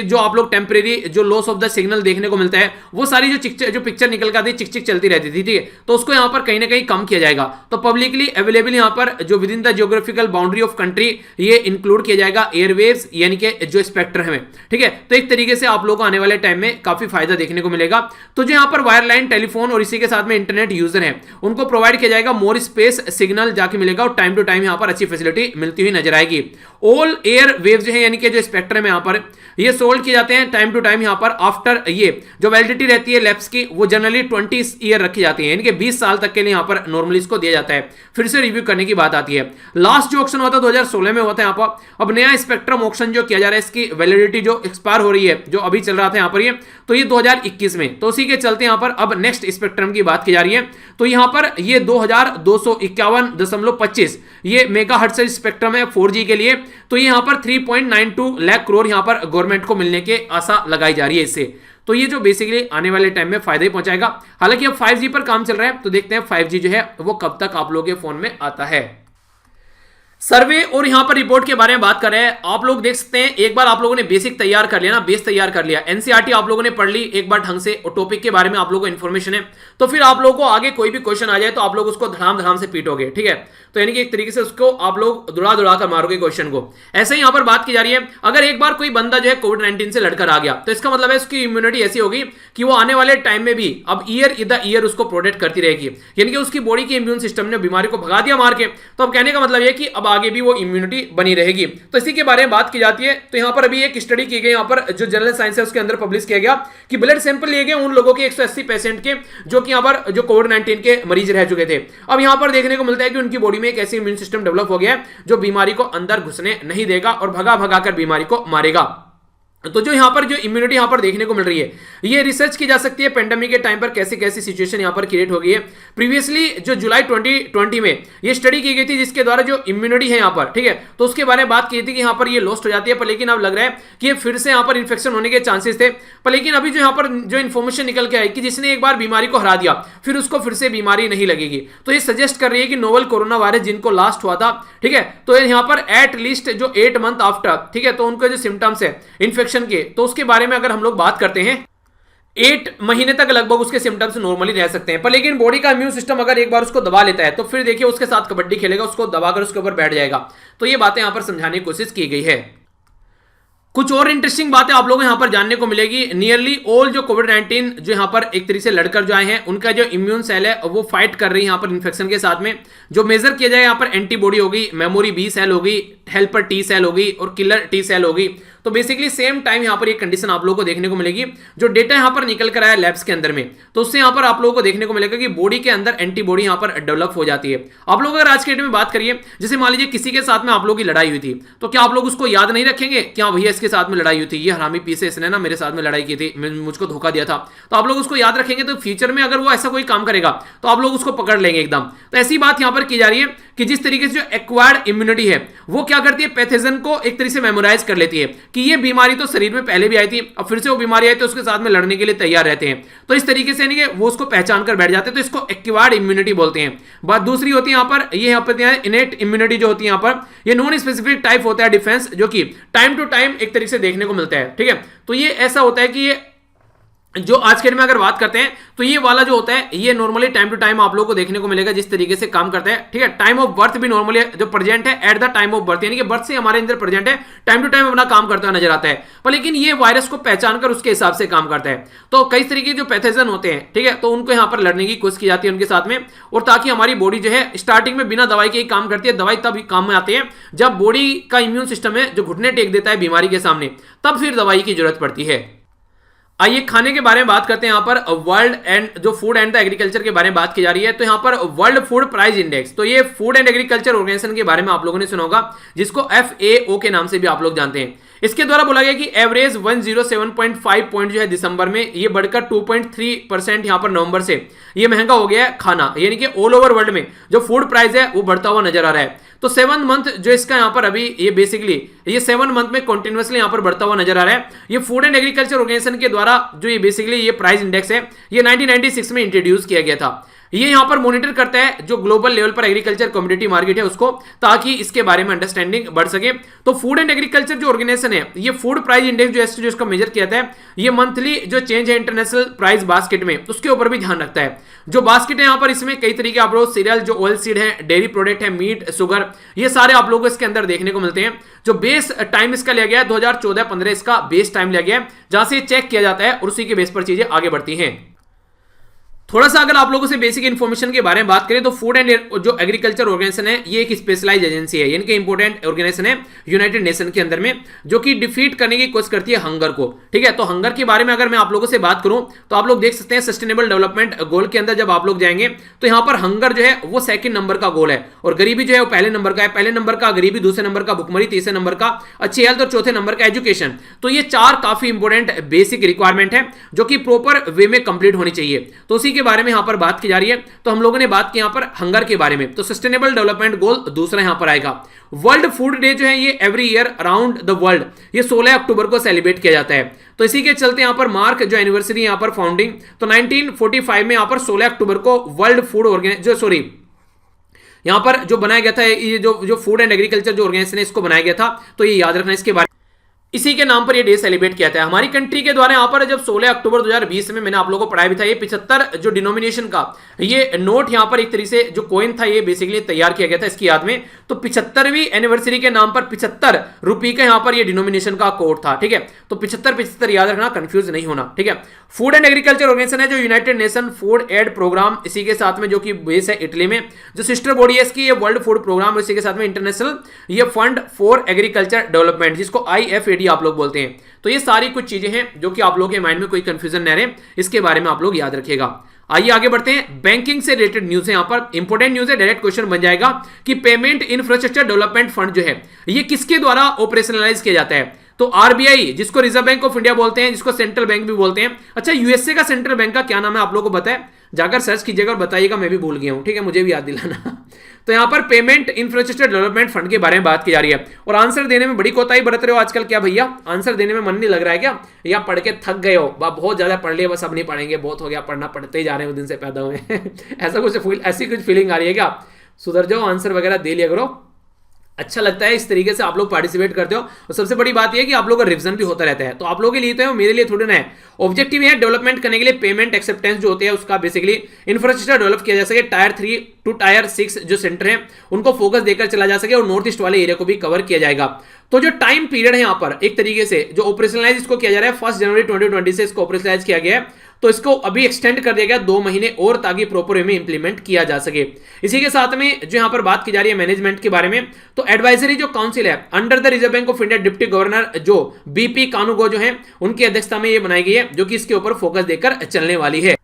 जो आप लोग टेम्परेरी जो लॉस ऑफ द सिग्नल देखने को मिलता है, वो सारी जो पिक्चर निकल कर आती चिक चिक चलती रहती थी, ठीक है, तो उसको यहाँ पर कहीं ना कहीं कम किया जाएगा। तो पब्लिकली अवेलेबल यहाँ पर जो with in the geographical boundary of country ये इंक्लूड किया जाएगा एयरवेव्स यानी कि जो स्पेक्ट्रम है, ठीक है। तो एक तरीके से आप लोगों को आने वाले टाइम में काफी फायदा देखने को मिलेगा। तो जो यहाँ पर वायरलाइन टेलीफोन और इसी के साथ में इंटरनेट यूजर है उनको प्रोवाइड किया जाएगा मोर स्पेस सिग्नल जाके मिलेगा और टाइम टू टाइम यहाँ पर अच्छी फैसिलिटी मिलती हुई नजर आएगी। ऑल एयर वेव्स जो है यानी कि जो स्पेक्ट्रम है यहाँ पर ये सोल्ड किए जाते हैं टाइम टू टाइम यहाँ पर आफ्टर ये जो वैलिडिटी रहती है लैप्स की वो जनरली 20 ईयर रखी जाती है, यानी कि 20 साल तक के लिए यहाँ पर नॉर्मली इसको दिया जाता है। फिर से रिव्यू करने की बात आती है। लास्ट जो ऑक्शन हुआ था 2016 में हुआ था यहाँ पर। अब नया स्पेक्ट्रम ऑक्शन जो किया जा रहा है इसकी वैलिडिटी जो एक्सपायर हो रही है जो अभी चल रहा था यहाँ पर ये, तो ये 2021 में, तो उसी के चलते यहाँ पर अब नेक्स्ट स्पेक्ट्रम की बात की जा रही है। तो यहाँ पर ये 2251.25 ये मेगाहर्ट्ज स्पेक्ट्रम है 4G के लिए। तो ये यहाँ पर 3.92 लाख करोड़ यहाँ पर गवर्नमेंट को मिलने की आशा लगाई जा रही है इससे। तो ये जो बेसिकली आने वाले टाइम में फायदा ही पहुंचाएगा। हालांकि अब 5G पर काम चल रहा है, तो देखते हैं 5G जो है वो कब तक आप लोगों के फोन में आता है। सर्वे और यहां पर रिपोर्ट के बारे में बात कर रहे हैं। आप लोग देख सकते हैं, एक बार आप लोगों ने बेसिक तैयार कर लिया ना, बेस तैयार कर लिया, एनसीईआरटी आप लोगों ने पढ़ ली एक बार ढंग से और टॉपिक के बारे में आप लोगों को इन्फॉर्मेशन है, तो फिर आप लोगों को आगे कोई भी क्वेश्चन आ जाए तो आप लोग उसको धड़ाम धड़ाम से पीटोगे, ठीक है। तो यानी कि एक तरीके से उसको आप लोग दुड़ा दुड़ा कर मारोगे क्वेश्चन को। ऐसे ही यहां पर बात की जा रही है, अगर एक बार कोई बंदा जो है कोविड-19 से लड़कर आ गया तो इसका मतलब है उसकी इम्यूनिटी ऐसी होगी कि वो आने वाले टाइम में भी अब ईयर उसको प्रोटेक्ट करती रहेगी, यानी कि उसकी बॉडी की इम्यून सिस्टम ने बीमारी को भगा दिया मार के। तो अब कहने का मतलब है कि अब आगे भी वो इम्यूनिटी बनी रहेगी। तो इसी के बारे में बात की जाती है। तो यहां पर अभी एक स्टडी की गई, यहां पर जो जनरल साइंस है उसके अंदर पब्लिश किया गया कि ब्लड सैंपल लिए गए उन लोगों के 180 पेशेंट के जो कि यहां पर जो कोविड-19 के मरीज रह चुके थे। अब यहां पर देखने को मिलता है कि उनकी बॉडी में एक ऐसी इम्यून सिस्टम डेवलप हो गया है जो बीमारी को अंदर घुसने नहीं देगा और भगा भगा कर बीमारी को मारेगा। तो जो यहां पर जो इम्यूनिटी यहां पर देखने को मिल रही है ये रिसर्च की जा सकती है पेंडेमिक के टाइम पर कैसी कैसी सिचुएशन यहां पर क्रिएट हो गई है। प्रीवियसली जो जुलाई 2020 में ये स्टडी की गई थी जिसके द्वारा जो इम्यूनिटी है यहां पर, ठीक है, तो उसके बारे में बात की थी कि यहां पर ये लॉस्ट हो जाती है, पर लेकिन अब लग रहा है कि ये फिर से यहां पर इन्फेक्शन होने के चांसेस थे। पर लेकिन अभी जो यहां पर जो इन्फॉर्मेशन निकल के आई कि जिसने एक बार बीमारी को हरा दिया फिर उसको फिर से बीमारी नहीं लगेगी। तो ये सजेस्ट कर रही है कि नोवल कोरोना वायरस जिनको लास्ट हुआ था, ठीक है, तो यहां पर एट लीस्ट जो 8 मंथ आफ्टर, ठीक है, तो उनके जो सिम्टम्स है इन्फेक्शन के, तो उसके बारे में अगर हम लोग बात करते हैं 8 महीने तक लगभग उसके सिम्टम्स नॉर्मली रह सकते हैं। पर लेकिन बॉडी का इम्यून सिस्टम अगर एक बार उसको दबा लेता है तो फिर देखिए उसके साथ कबड्डी खेलेगा, उसको दबाकर उसके ऊपर बैठ जाएगा। तो ये बातें यहां पर समझाने की कोशिश की गई है। कुछ और इंटरेस्टिंग बातें आप लोगों को यहां पर जानने को मिलेगी। नियरली ऑल जो कोविड-19 जो यहां पर एक तरीके से लड़कर जो आए हैं उनका जो इम्यून सेल है वो फाइट कर रही है यहां पर इन्फेक्शन के साथ में। जो मेजर किया जाए यहां पर एंटीबॉडी होगी, मेमोरी बी सेल होगी, हेल्पर टी सेल होगी और किलर टी सेल होगी। तो बेसिकली सेम टाइम यहां पर एक कंडीशन आप लोगों को देखने को मिलेगी। जो डेटा यहां पर निकल कर आया लैब्स के अंदर में, तो उससे यहां पर आप लोगों को देखने को मिलेगा कि बॉडी के अंदर एंटीबॉडी यहां पर डेवलप हो जाती है। आप लोग अगर आज के डेट में बात करिए, जैसे मान लीजिए किसी के साथ में आप लोगों की लड़ाई हुई थी, तो क्या आप लोग उसको याद नहीं रखेंगे कि हाँ भैया इसके साथ में लड़ाई हुई थी, ये हरामी पीस है, इसने ना मेरे साथ में लड़ाई की थी, मुझको धोखा दिया था, तो आप लोग उसको याद रखेंगे। तो फ्यूचर में अगर वो ऐसा कोई काम करेगा तो आप लोग उसको पकड़ लेंगे एकदम। तो ऐसी बात यहां पर की जा रही है कि जिस तरीके से जो एक्वायर्ड इम्यूनिटी है वो क्या करती है, पैथोजन को एक तरीके से मेमोराइज कर लेती है कि ये बीमारी तो शरीर में पहले भी आई थी, अब फिर से वो बीमारी आई तो उसके साथ में लड़ने के लिए तैयार रहते हैं। तो इस तरीके से यानी कि वो उसको पहचान कर बैठ जाते हैं, तो इसको एक्वायर्ड इम्यूनिटी बोलते हैं। बात दूसरी होती है यहां पर, ये यहां पर इनेट इम्यूनिटी जो होती है यहां पर, ये नॉन स्पेसिफिक टाइप होता है डिफेंस, जो कि टाइम टू टाइम एक तरीके से देखने को मिलता है, ठीक है। तो ये ऐसा होता है कि ये जो आज के डेट में अगर बात करते हैं तो ये वाला जो होता है ये नॉर्मली टाइम टू टाइम आप लोगों को देखने को मिलेगा जिस तरीके से काम करता है, ठीक है। टाइम ऑफ बर्थ भी नॉर्मली जो प्रेजेंट है at the time of birth, यानी कि बर्थ से हमारे अंदर प्रेजेंट है, टाइम टू टाइम अपना काम करता हुआ नजर आता है। पर लेकिन ये वायरस को पहचान कर उसके हिसाब से काम करता है। तो कई तरीके के जो पैथोजन होते हैं, ठीक है, तो उनको यहां पर लड़ने की कोशिश की जाती है उनके साथ में, और ताकि हमारी बॉडी जो है स्टार्टिंग में बिना दवाई के ही काम करती है। दवाई तब काम में आती है जब बॉडी का इम्यून सिस्टम है जो घुटने टेक देता है बीमारी के सामने, तब फिर दवाई की जरूरत पड़ती है। आइए खाने के बारे में बात करते हैं। यहां पर वर्ल्ड एंड जो फूड एंड द एग्रीकल्चर के बारे में बात की जा रही है, तो यहां पर वर्ल्ड फूड प्राइस इंडेक्स, तो ये फूड एंड एग्रीकल्चर ऑर्गेनाइजेशन के बारे में आप लोगों ने सुना होगा, जिसको FAO के नाम से भी आप लोग जानते हैं। इसके द्वारा बोला गया कि एवरेज 107.5 पॉइंट जो है दिसंबर में, ये बढ़कर 2.3% यहां पर नवंबर से ये महंगा हो गया है खाना, यानी कि ऑल ओवर वर्ल्ड में जो फूड प्राइस है वो बढ़ता हुआ नजर आ रहा है। तो 7 मंथ जो इसका यहां पर अभी ये बेसिकली ये 7 मंथ में कंटिन्यूअसली यहां पर बढ़ता हुआ नजर आ रहा है। ये फूड एंड एग्रीकल्चर ऑर्गेनाइजेशन के द्वारा जो ये बेसिकली ये प्राइस इंडेक्स है, ये 1996 में इंट्रोड्यूस किया गया था। ये यहां पर मॉनिटर करता है जो ग्लोबल लेवल पर एग्रीकल्चर कम्युनिटी मार्केट है उसको, ताकि इसके बारे में अंडरस्टैंडिंग बढ़ सके। तो फूड एंड एग्रीकल्चर जो ऑर्गेनाइजेशन है, ये फूड प्राइस इंडेक्स जो एसटी जो इसका मेजर किया था, ये मंथली जो चेंज है इंटरनेशनल प्राइस बास्केट में, उसके ऊपर भी ध्यान रखता है। जो बास्केट है यहां पर, इसमें कई तरीके आप लोग सीरियल, जो ऑयल सीड है, डेयरी प्रोडक्ट है, मीट, शुगर, ये सारे आप लोगों को इसके अंदर देखने को मिलते हैं। जो बेस टाइम इसका लिया गया है 2014-15 इसका बेस टाइम लिया गया है, जहां से चेक किया जाता है और उसी के बेस पर चीजें आगे बढ़ती हैं। थोड़ा सा अगर आप लोगों से बेसिक इन्फॉर्मेशन के बारे में बात करें तो फूड एंड जो एग्रीकल्चर ऑर्गेनाइजेशन है, ये एक स्पेशलाइज एजेंसी है, यानी कि इंपोर्टेंट ऑर्गेनाइजेशन है यूनाइटेड नेशन के अंदर में, जो कि डिफीट करने की कोशिश करती है हंगर को। ठीक है, तो हंगर के बारे में अगर मैं आप लोगों से बात करूं तो आप लोग देख सकते हैं सस्टेनेबल डेवलपमेंट गोल के अंदर जब आप लोग जाएंगे तो यहां पर हंगर जो है वो 2nd नंबर का गोल है, और गरीबी जो है वो पहले नंबर का है। पहले नंबर का गरीबी, दूसरे नंबर का भुखमरी, तीसरे नंबर का अच्छी हेल्थ और चौथे नंबर का एजुकेशन। तो ये 4 काफी इंपोर्टेंट बेसिक रिक्वायरमेंट है जो कि प्रॉपर वे में कंप्लीट होनी चाहिए। तो उसी के बारे में यहां पर बात की जा रही है। तो हम लोगों ने बात की यहां पर हंगर के बारे में, तो सस्टेनेबल डेवलपमेंट गोल दूसरा यहां पर आएगा। वर्ल्ड फूड डे जो है ये every year around the world ये 16 अक्टूबर को सेलिब्रेट किया जाता है। तो इसी के चलते यहां पर मार्क जो एनिवर्सरी यहां पर फाउंडिंग, तो 1945 में यहां पर 16 अक्टूबर को वर्ल्ड फूड यहां पर जो बनाया गया था, ये जो फूड एंड एग्रीकल्चर जो ऑर्गेनाइजेशन है इसको बनाया गया था। तो ये याद रखना इसके बारे, इसी के नाम पर ये डे सेलिब्रेट किया था हमारी कंट्री के द्वारा। यहां पर जब 16 अक्टूबर 2020 में मैंने आप लोगों को पढ़ाया भी था, ये 75 जो डिनोमिनेशन का ये नोट यहां पर एक तरीके से जो कॉइन था ये बेसिकली तैयार किया गया था इसकी याद में। तो 75वीं एनिवर्सरी के नाम पर 75 रुपए का यहां पर ये डिनोमिनेशन का कोड था। ठीक है, तो 75 याद रखना, कंफ्यूज नहीं होना। ठीक है, फूड एंड एग्रीकल्चर ऑर्गेनाइजेशन है जो united nation food aid programme, इसी के साथ में जो कि बेस है इटली में। जो सिस्टर बॉडी है इसकी ये वर्ल्ड फूड प्रोग्राम, इसी के साथ में इंटरनेशनल ये फंड फॉर एग्रीकल्चर डेवलपमेंट, जिसको IFAD आप लोग बोलते हैं। तो ये सारी कुछ चीजें हैं जो कि आप लोगों के माइंड में कोई कंफ्यूजन न रहे, इसके बारे में आप लोग याद रखिएगा। आइए आगे बढ़ते हैं। बैंकिंग से रिलेटेड न्यूज है, यहां पर इंपोर्टेंट न्यूज है, डायरेक्ट क्वेश्चन बन जाएगा कि पेमेंट इंफ्रास्ट्रक्चर डेवलपमेंट फंड जो है ये किसके द्वारा ऑपरेशनलाइज किया जाता है। तो RBI, जिसको रिजर्व बैंक ऑफ इंडिया बोलते हैं, जिसको सेंट्रल बैंक भी बोलते हैं। अच्छा, यूएसए का सेंट्रल बैंक का क्या नाम है आप लोगों को पता है? जाकर सर्च कीजिएगा और बताइएगा, मैं भी भूल गया हूं। ठीक है, मुझे भी याद दिलाना। तो यहां पर पेमेंट इंफ्रास्ट्रक्चर डेवलपमेंट फंड के बारे में बात की जा रही है, और आंसर देने में बड़ी कोताही बरत रहे हो आजकल। क्या भैया आंसर देने में मन नहीं लग रहा है क्या, या पढ़ के थक गए हो? बहुत ज्यादा पढ़ लिया, बस अब नहीं पढ़ेंगे, बहुत हो गया पढ़ना, पढ़ते ही जा रहे हो दिन से पैदा हुए। ऐसा कुछ ऐसी कुछ फीलिंग आ रही है क्या? सुधर जाओ, आंसर वगैरह दे लिया करो। अच्छा लगता है इस तरीके से आप लोग पार्टिसिपेट करते हो, और सबसे बड़ी बात यह है कि आप लोगों का रिवीजन भी होता रहता है। तो आप लोगों के लिए तो है, मेरे लिए थोड़ी ना है। ऑब्जेक्टिव है डेवलपमेंट करने के लिए पेमेंट एक्सेप्टेंस जो होते हैं उसका बेसिकली इंफ्रास्ट्रक्चर डेवलप किया जा सके। टायर 3 टू टायर 6 जो सेंटर है उनको फोकस देकर चला जा सके, और नॉर्थ ईस्ट वाले एरिया को भी कवर किया जाएगा। तो जो टाइम पीरियड है यहाँ पर एक तरीके से जो ऑपरेशनलाइज इसको किया जा रहा है 1 जनवरी 2020 से इसको ऑपरेशनलाइज किया गया है। तो इसको अभी एक्सटेंड कर दिया गया 2 महीने और, ताकि प्रॉपर वे में इंप्लीमेंट किया जा सके। इसी के साथ में जो यहां पर बात की जा रही है मैनेजमेंट के बारे में, तो एडवाइजरी जो काउंसिल है under the reserve bank of India, deputy governor जो BP कानूगो जो है उनकी अध्यक्षता में ये बनाई गई है, जो कि इसके ऊपर फोकस देकर चलने वाली है।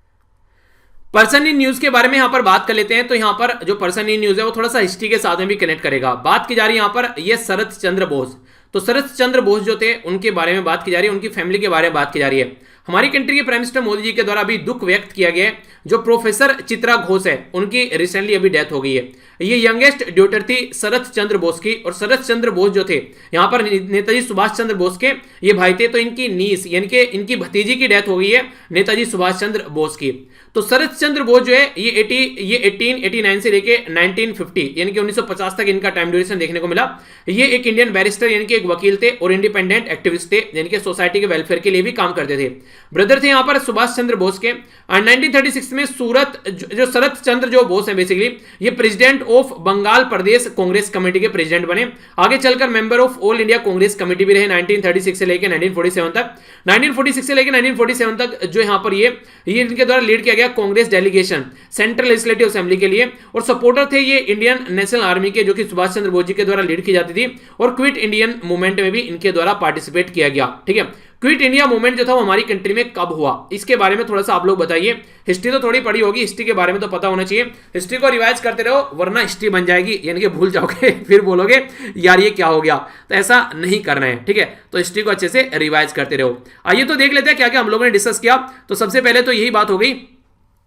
पर्सन इन न्यूज के बारे में यहां पर बात कर लेते हैं। तो यहां पर जो पर्सन इन न्यूज है वो थोड़ा सा हिस्ट्री के साथ में भी कनेक्ट करेगा। बात की जा रही है यहां पर ये शरत चंद्र बोस। तो शरत चंद्र बोस जो थे उनके बारे में बात की जा रही है, उनकी फैमिली के बारे में बात की जा रही है। हमारी कंट्री के प्राइम मिनिस्टर मोदी जी के द्वारा अभी दुख व्यक्त किया गया है, जो प्रोफेसर चित्रा घोष है उनकी रिसेंटली अभी डेथ हो गई है। ये यंगेस्ट डॉटर थी शरत चंद्र बोस की, और शरत चंद्र बोस जो थे यहाँ पर नेताजी सुभाष चंद्र बोस के ये भाई थे। तो इनकी नीस यानी कि इनकी भतीजी की डेथ हो गई है नेताजी सुभाष चंद्र बोस की। तो शरत चंद्र बोस जो है ये 1889 से लेके 1950 यानी कि 1950 तक इनका टाइम ड्यूरेशन देखने को मिला। ये एक इंडियन बैरिस्टर यानी कि एक वकील थे, और इंडिपेंडेंट एक्टिविस्ट थे, यानी कि सोसाइटी के वेलफेयर के लिए भी काम करते थे। ब्रदर थे यहाँ पर सुभाष चंद्र बोस के। 1936 में जो शरत चंद्र जो बोस है बेसिकली ये president of Bengal Pradesh Congress committee के प्रेसिडेंट बने। आगे चलकर member of all India Congress committee भी रहे 1936 से लेकर 1947 तक। 1946 से लेकर 1947 तक जो यहाँ पर ये इनके द्वारा लीड किया गया Congress delegation central legislative assembly के लिए, और सपोर्टर थे ये इंडियन नेशनल आर्मी के, जो कि सुभाष चंद्र बोस जी के द्वारा लीड की जाती थी, और क्विट इंडियन मूवमेंट में भी इनके द्वारा पार्टिसिपेट किया गया। ठीक है, क्विट इंडिया मूवमेंट जो था वो हमारी कंट्री में कब हुआ, इसके बारे में थोड़ा सा आप लोग बताइए। हिस्ट्री तो थोड़ी पढ़ी होगी, हिस्ट्री के बारे में तो पता होना चाहिए। हिस्ट्री को रिवाइज करते रहो, वरना हिस्ट्री बन जाएगी, यानी कि भूल जाओगे, फिर बोलोगे यार ये क्या हो गया। तो ऐसा नहीं करना है, ठीक है। तो हिस्ट्री को अच्छे से रिवाइज करते रहो। आइए तो देख लेते हैं क्या क्या हम लोगों ने डिस्कस किया। तो सबसे पहले तो यही बात हो गई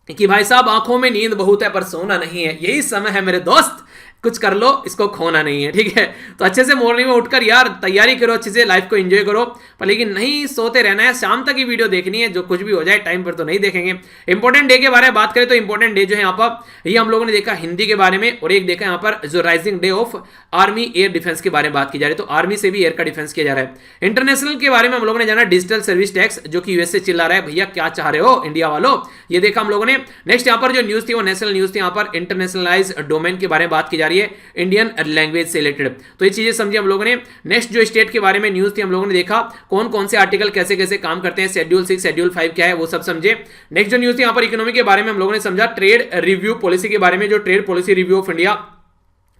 कि भाई साहब आंखों में नींद बहुत है पर सोना नहीं है, यही समय है मेरे दोस्त कुछ कर लो, इसको खोना नहीं है, ठीक है। तो अच्छे से मॉर्निंग में उठकर यार तैयारी करो, अच्छे से लाइफ को एंजॉय करो, पर लेकिन नहीं सोते रहना है, शाम तक ही वीडियो देखनी है, जो कुछ भी हो जाए टाइम पर तो नहीं देखेंगे। इंपॉर्टेंट डे के बारे में बात करें तो इंपॉर्टेंट डे जो है यहाँ पर ये हम लोगों ने देखा हिंदी के बारे में, और एक देखा यहाँ पर जो rising day of army air defence के बारे में बात की जा रही है, तो आर्मी से भी एयर का डिफेंस किया जा रहा है। इंटरनेशनल के बारे में हम लोगों ने जाना डिजिटल सर्विस टैक्स, जो कि यूएस से चिल्ला रहा है भैया क्या चाह रहे हो इंडिया वालों, ये देखा हम लोगों ने। नेक्स्ट यहाँ पर जो न्यूज थी वो नेशनल न्यूज थी, यहाँ पर इंटरनेशनलाइज डोमेन के बारे में बात की जा रही है, इंडियन लैंग्वेज से रिलेटेड, तो ये चीजें समझी हम लोगों ने। नेक्स्ट जो स्टेट के बारे में न्यूज थी हम लोगों ने देखा कौन कौन से आर्टिकल कैसे कैसे काम करते हैं, शेड्यूल 6 शेड्यूल 5 क्या है वो सब समझे। नेक्स्ट जो न्यूज थी यहाँ पर इकोनॉमी के बारे में हम लोगों ने समझा, ट्रेड रिव्यू पॉलिसी के बारे में, जो trade policy review of India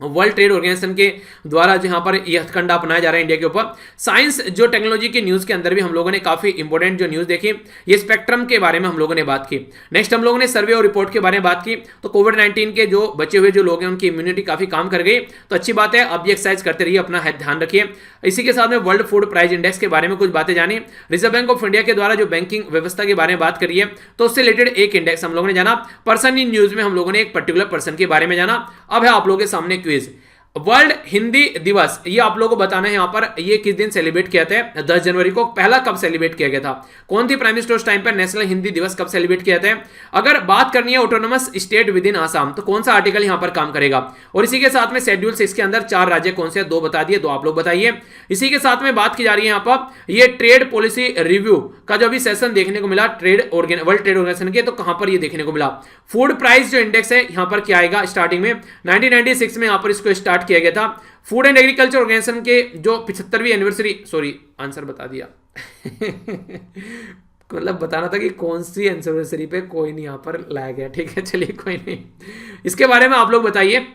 world trade organisation के द्वारा जहां पर यह हथकंडा अपनाया जा रहा है इंडिया के ऊपर। साइंस जो टेक्नोलॉजी की न्यूज के अंदर भी हम लोगों ने काफी इंपॉर्टेंट जो न्यूज देखी, ये स्पेक्ट्रम के बारे में हम लोगों ने बात की। नेक्स्ट हम लोगों ने सर्वे और रिपोर्ट के बारे में बात की, तो कोविड-19 के जो बचे हुए जो लोग हैं उनकी इम्यूनिटी काफी काम कर गई, तो अच्छी बात है, अब भी एक्सरसाइज करते रहिए, अपना ध्यान रखिए। इसी के साथ में वर्ल्ड फूड प्राइस इंडेक्स के बारे में कुछ बातें जानी, रिजर्व बैंक ऑफ इंडिया के द्वारा जो बैंकिंग व्यवस्था के बारे में बात करिए, तो उससे रिलेटेड एक इंडेक्स हम लोगों ने जाना। पर्सन इन न्यूज में हम लोगों ने एक पर्टिकुलर पर्सन के बारे में जाना। अब है आप लोगों के सामने क्विज, वर्ल्ड हिंदी दिवस, ये आप लोगों को बताना है यहाँ पर ये किस दिन सेलिब्रेट किया था, 10 जनवरी को। पहला कब सेलिब्रेट किया गया था, कौन थी प्राइम मिनिस्टर उस टाइम पर, नेशनल हिंदी दिवस कब सेलिब्रेट किया था। अगर बात करनी है autonomous state with in Assam, तो कौन सा आर्टिकल यहाँ पर काम करेगा, और इसी के साथ में शेड्यूल 6 के अंदर 4 राज्य कौन से, 2 बता दिए, 2 आप लोग बताइए। इसी के साथ में बात की जा रही है यहाँ पर ये ट्रेड पॉलिसी रिव्यू का जो अभी सेशन देखने को मिला वर्ल्ड ट्रेड ऑर्गेनाइजेशन के, तो कहां पर ये देखने को मिला। फूड प्राइस जो इंडेक्स है यहाँ पर क्या आएगा, स्टार्टिंग में 1996 में यहाँ पर इसको स्टार्ट किया गया था। फूड एंड एग्रीकल्चर ऑर्गेनाइजेशन के जो 75वीं एनिवर्सरी, सॉरी आंसर बता दिया मतलब बताना था कि कौन सी एनिवर्सरी पे, कोई नहीं यहाँ पर लाया गया, ठीक है चलिए कोई नहीं। इसके बारे में आप लोग बताइए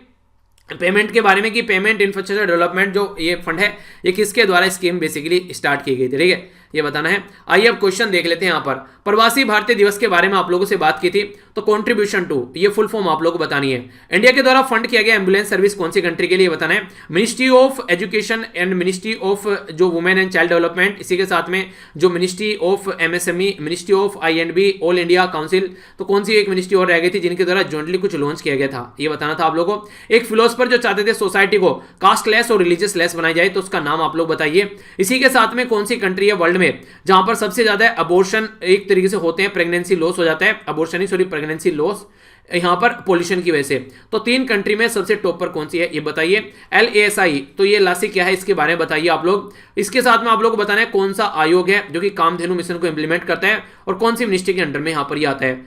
पेमेंट के बारे में कि पेमेंट इंफ्रास्ट्रक्चर डेवलपमेंट जो ये फंड है ये किसके द्वारा स्कीम बेसिकली स्टार्ट की गई थी, ठीक है ये बताना है। आइए अब क्वेश्चन देख लेते हैं। यहाँ पर प्रवासी भारतीय दिवस के बारे में आप लोगों से बात की थी, तो कंट्रीब्यूशन टू ये फुल फॉर्म आप लोगों को बतानी है। इंडिया के द्वारा फंड किया गया एम्बुलेंस सर्विस कौन सी कंट्री के लिए बताना है, ministry of education and ministry of जो वुमेन एंड चाइल्ड डेवलपमेंट, इसी के साथ में जो ministry of MSME, ministry of INB, all India council, तो कौन सी एक मिनिस्ट्री और रह गई थी जिनके द्वारा जॉइंटली कुछ लॉन्च किया गया था, ये बताना था आप लोगों को। एक फिलोसफर जो चाहते थे सोसाइटी को कास्टलेस और रिलीजियस लेस बनाई जाए, तो उसका नाम आप लोग बताइए। इसी के साथ में कौन सी कंट्री है वर्ल्ड में जहां पर सबसे ज्यादा अबॉर्शन एक तरीके से होते हैं, प्रेगनेंसी लॉस हो जाता है, अबॉर्शन ही सॉरी प्रेगनेंसी लॉस यहां पर पोल्यूशन की वजह से, तो 3 कंट्री में सबसे टॉप पर कौन सी है ये बताइए। LASI तो ये लासी क्या है इसके बारे में बताइए आप लोग। इसके साथ में आप लोग को बताना है कौन सा आयोग है जो कि कामधेनु मिशन को इंप्लीमेंट करता है और कौन सी मिनिस्ट्री के अंडर में यहां पर ये आता है।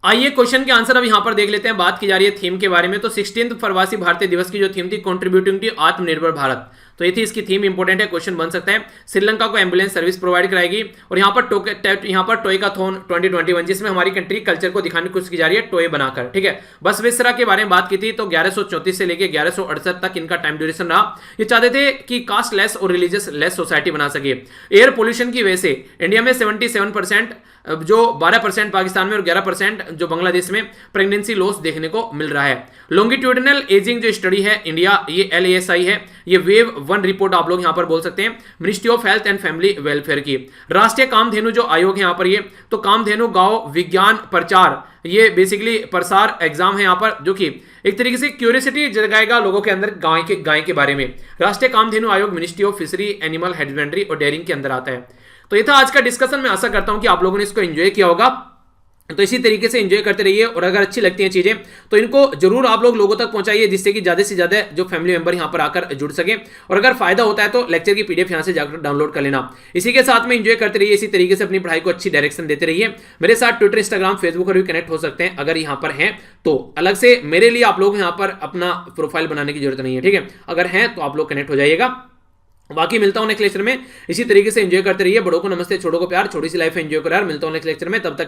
आइए क्वेश्चन के आंसर अब यहां पर देख लेते हैं। बात की जा रही है थीम के बारे में, तो 16th प्रवासी भारतीय दिवस की जो थीम थी कंट्रीब्यूटिंग टू आत्मनिर्भर भारत, तो ये थी इसकी थीम, इंपॉर्टेंट है, क्वेश्चन बन सकता है। श्रीलंका को एम्बुलेंस सर्विस प्रोवाइड कराएगी, और यहाँ पर टोयकाथॉन 2021 जिसमें हमारी कंट्री कल्चर को दिखाने की कोशिश की जा रही है टोय बनाकर, ठीक है। बसवेश्वरा के बारे में बात की थी, तो 1134 से लेकर 1168 तक इनका टाइम ड्यूरेशन रहा। ये चाहते थे कि कास्ट लेस और रिलीजियस लेस सोसाइटी बना सके। एयर पोल्यूशन की वजह से इंडिया में 77%, जो 12% पाकिस्तान में और 11% जो बांग्लादेश में प्रेगनेंसी लॉस देखने को मिल रहा है। लॉन्गिट्यूडिनल एजिंग जो स्टडी है इंडिया, ये LASI है, ये वेव 1 रिपोर्ट आप लोग यहां पर बोल सकते हैं, ministry of health and family welfare की। राष्ट्रीय कामधेनु जो आयोग है यहां पर ये, तो कामधेनु गांव विज्ञान प्रचार, ये बेसिकली प्रसार एग्जाम है यहां पर, जो कि एक तरीके से क्यूरियोसिटी जगाएगा लोगों के अंदर गाय के बारे में। राष्ट्रीय कामधेनु आयोग ministry of fishery, animal husbandry और डेयरिंग के अंदर आता है। तो ये था आज का डिस्कशन। मैं आशा करता हूं कि आप लोगों ने इसको एंजॉय किया होगा, तो इसी तरीके से एंजॉय करते रहिए, और अगर अच्छी लगती हैं चीजें तो इनको जरूर आप लोगों तक पहुंचाइए, जिससे कि ज्यादा से ज्यादा जो फैमिली मेंबर यहां पर आकर जुड़ सके, और अगर फायदा होता है तो लेक्चर की PDF यहां से जाकर डाउनलोड कर लेना। इसी के साथ में एंजॉय करते रहिए, इसी तरीके से अपनी पढ़ाई को अच्छी डायरेक्शन देते रहिए। मेरे साथ ट्विटर, इंस्टाग्राम, फेसबुक पर भी कनेक्ट हो सकते हैं अगर यहां पर हैं तो। अलग से मेरे लिए आप लोग यहां पर अपना प्रोफाइल बनाने की जरूरत नहीं है, ठीक है, अगर हैं तो आप लोग कनेक्ट हो जाइएगा। बाकी मिलता हूं नेक्स्ट लेक्चर में, इसी तरीके से एंजॉय करते रहिए। बड़ों को नमस्ते, छोटों को प्यार, छोटी सी लाइफ एंजॉय करो यार। मिलता हूं नेक्स्ट लेक्चर में, तब तक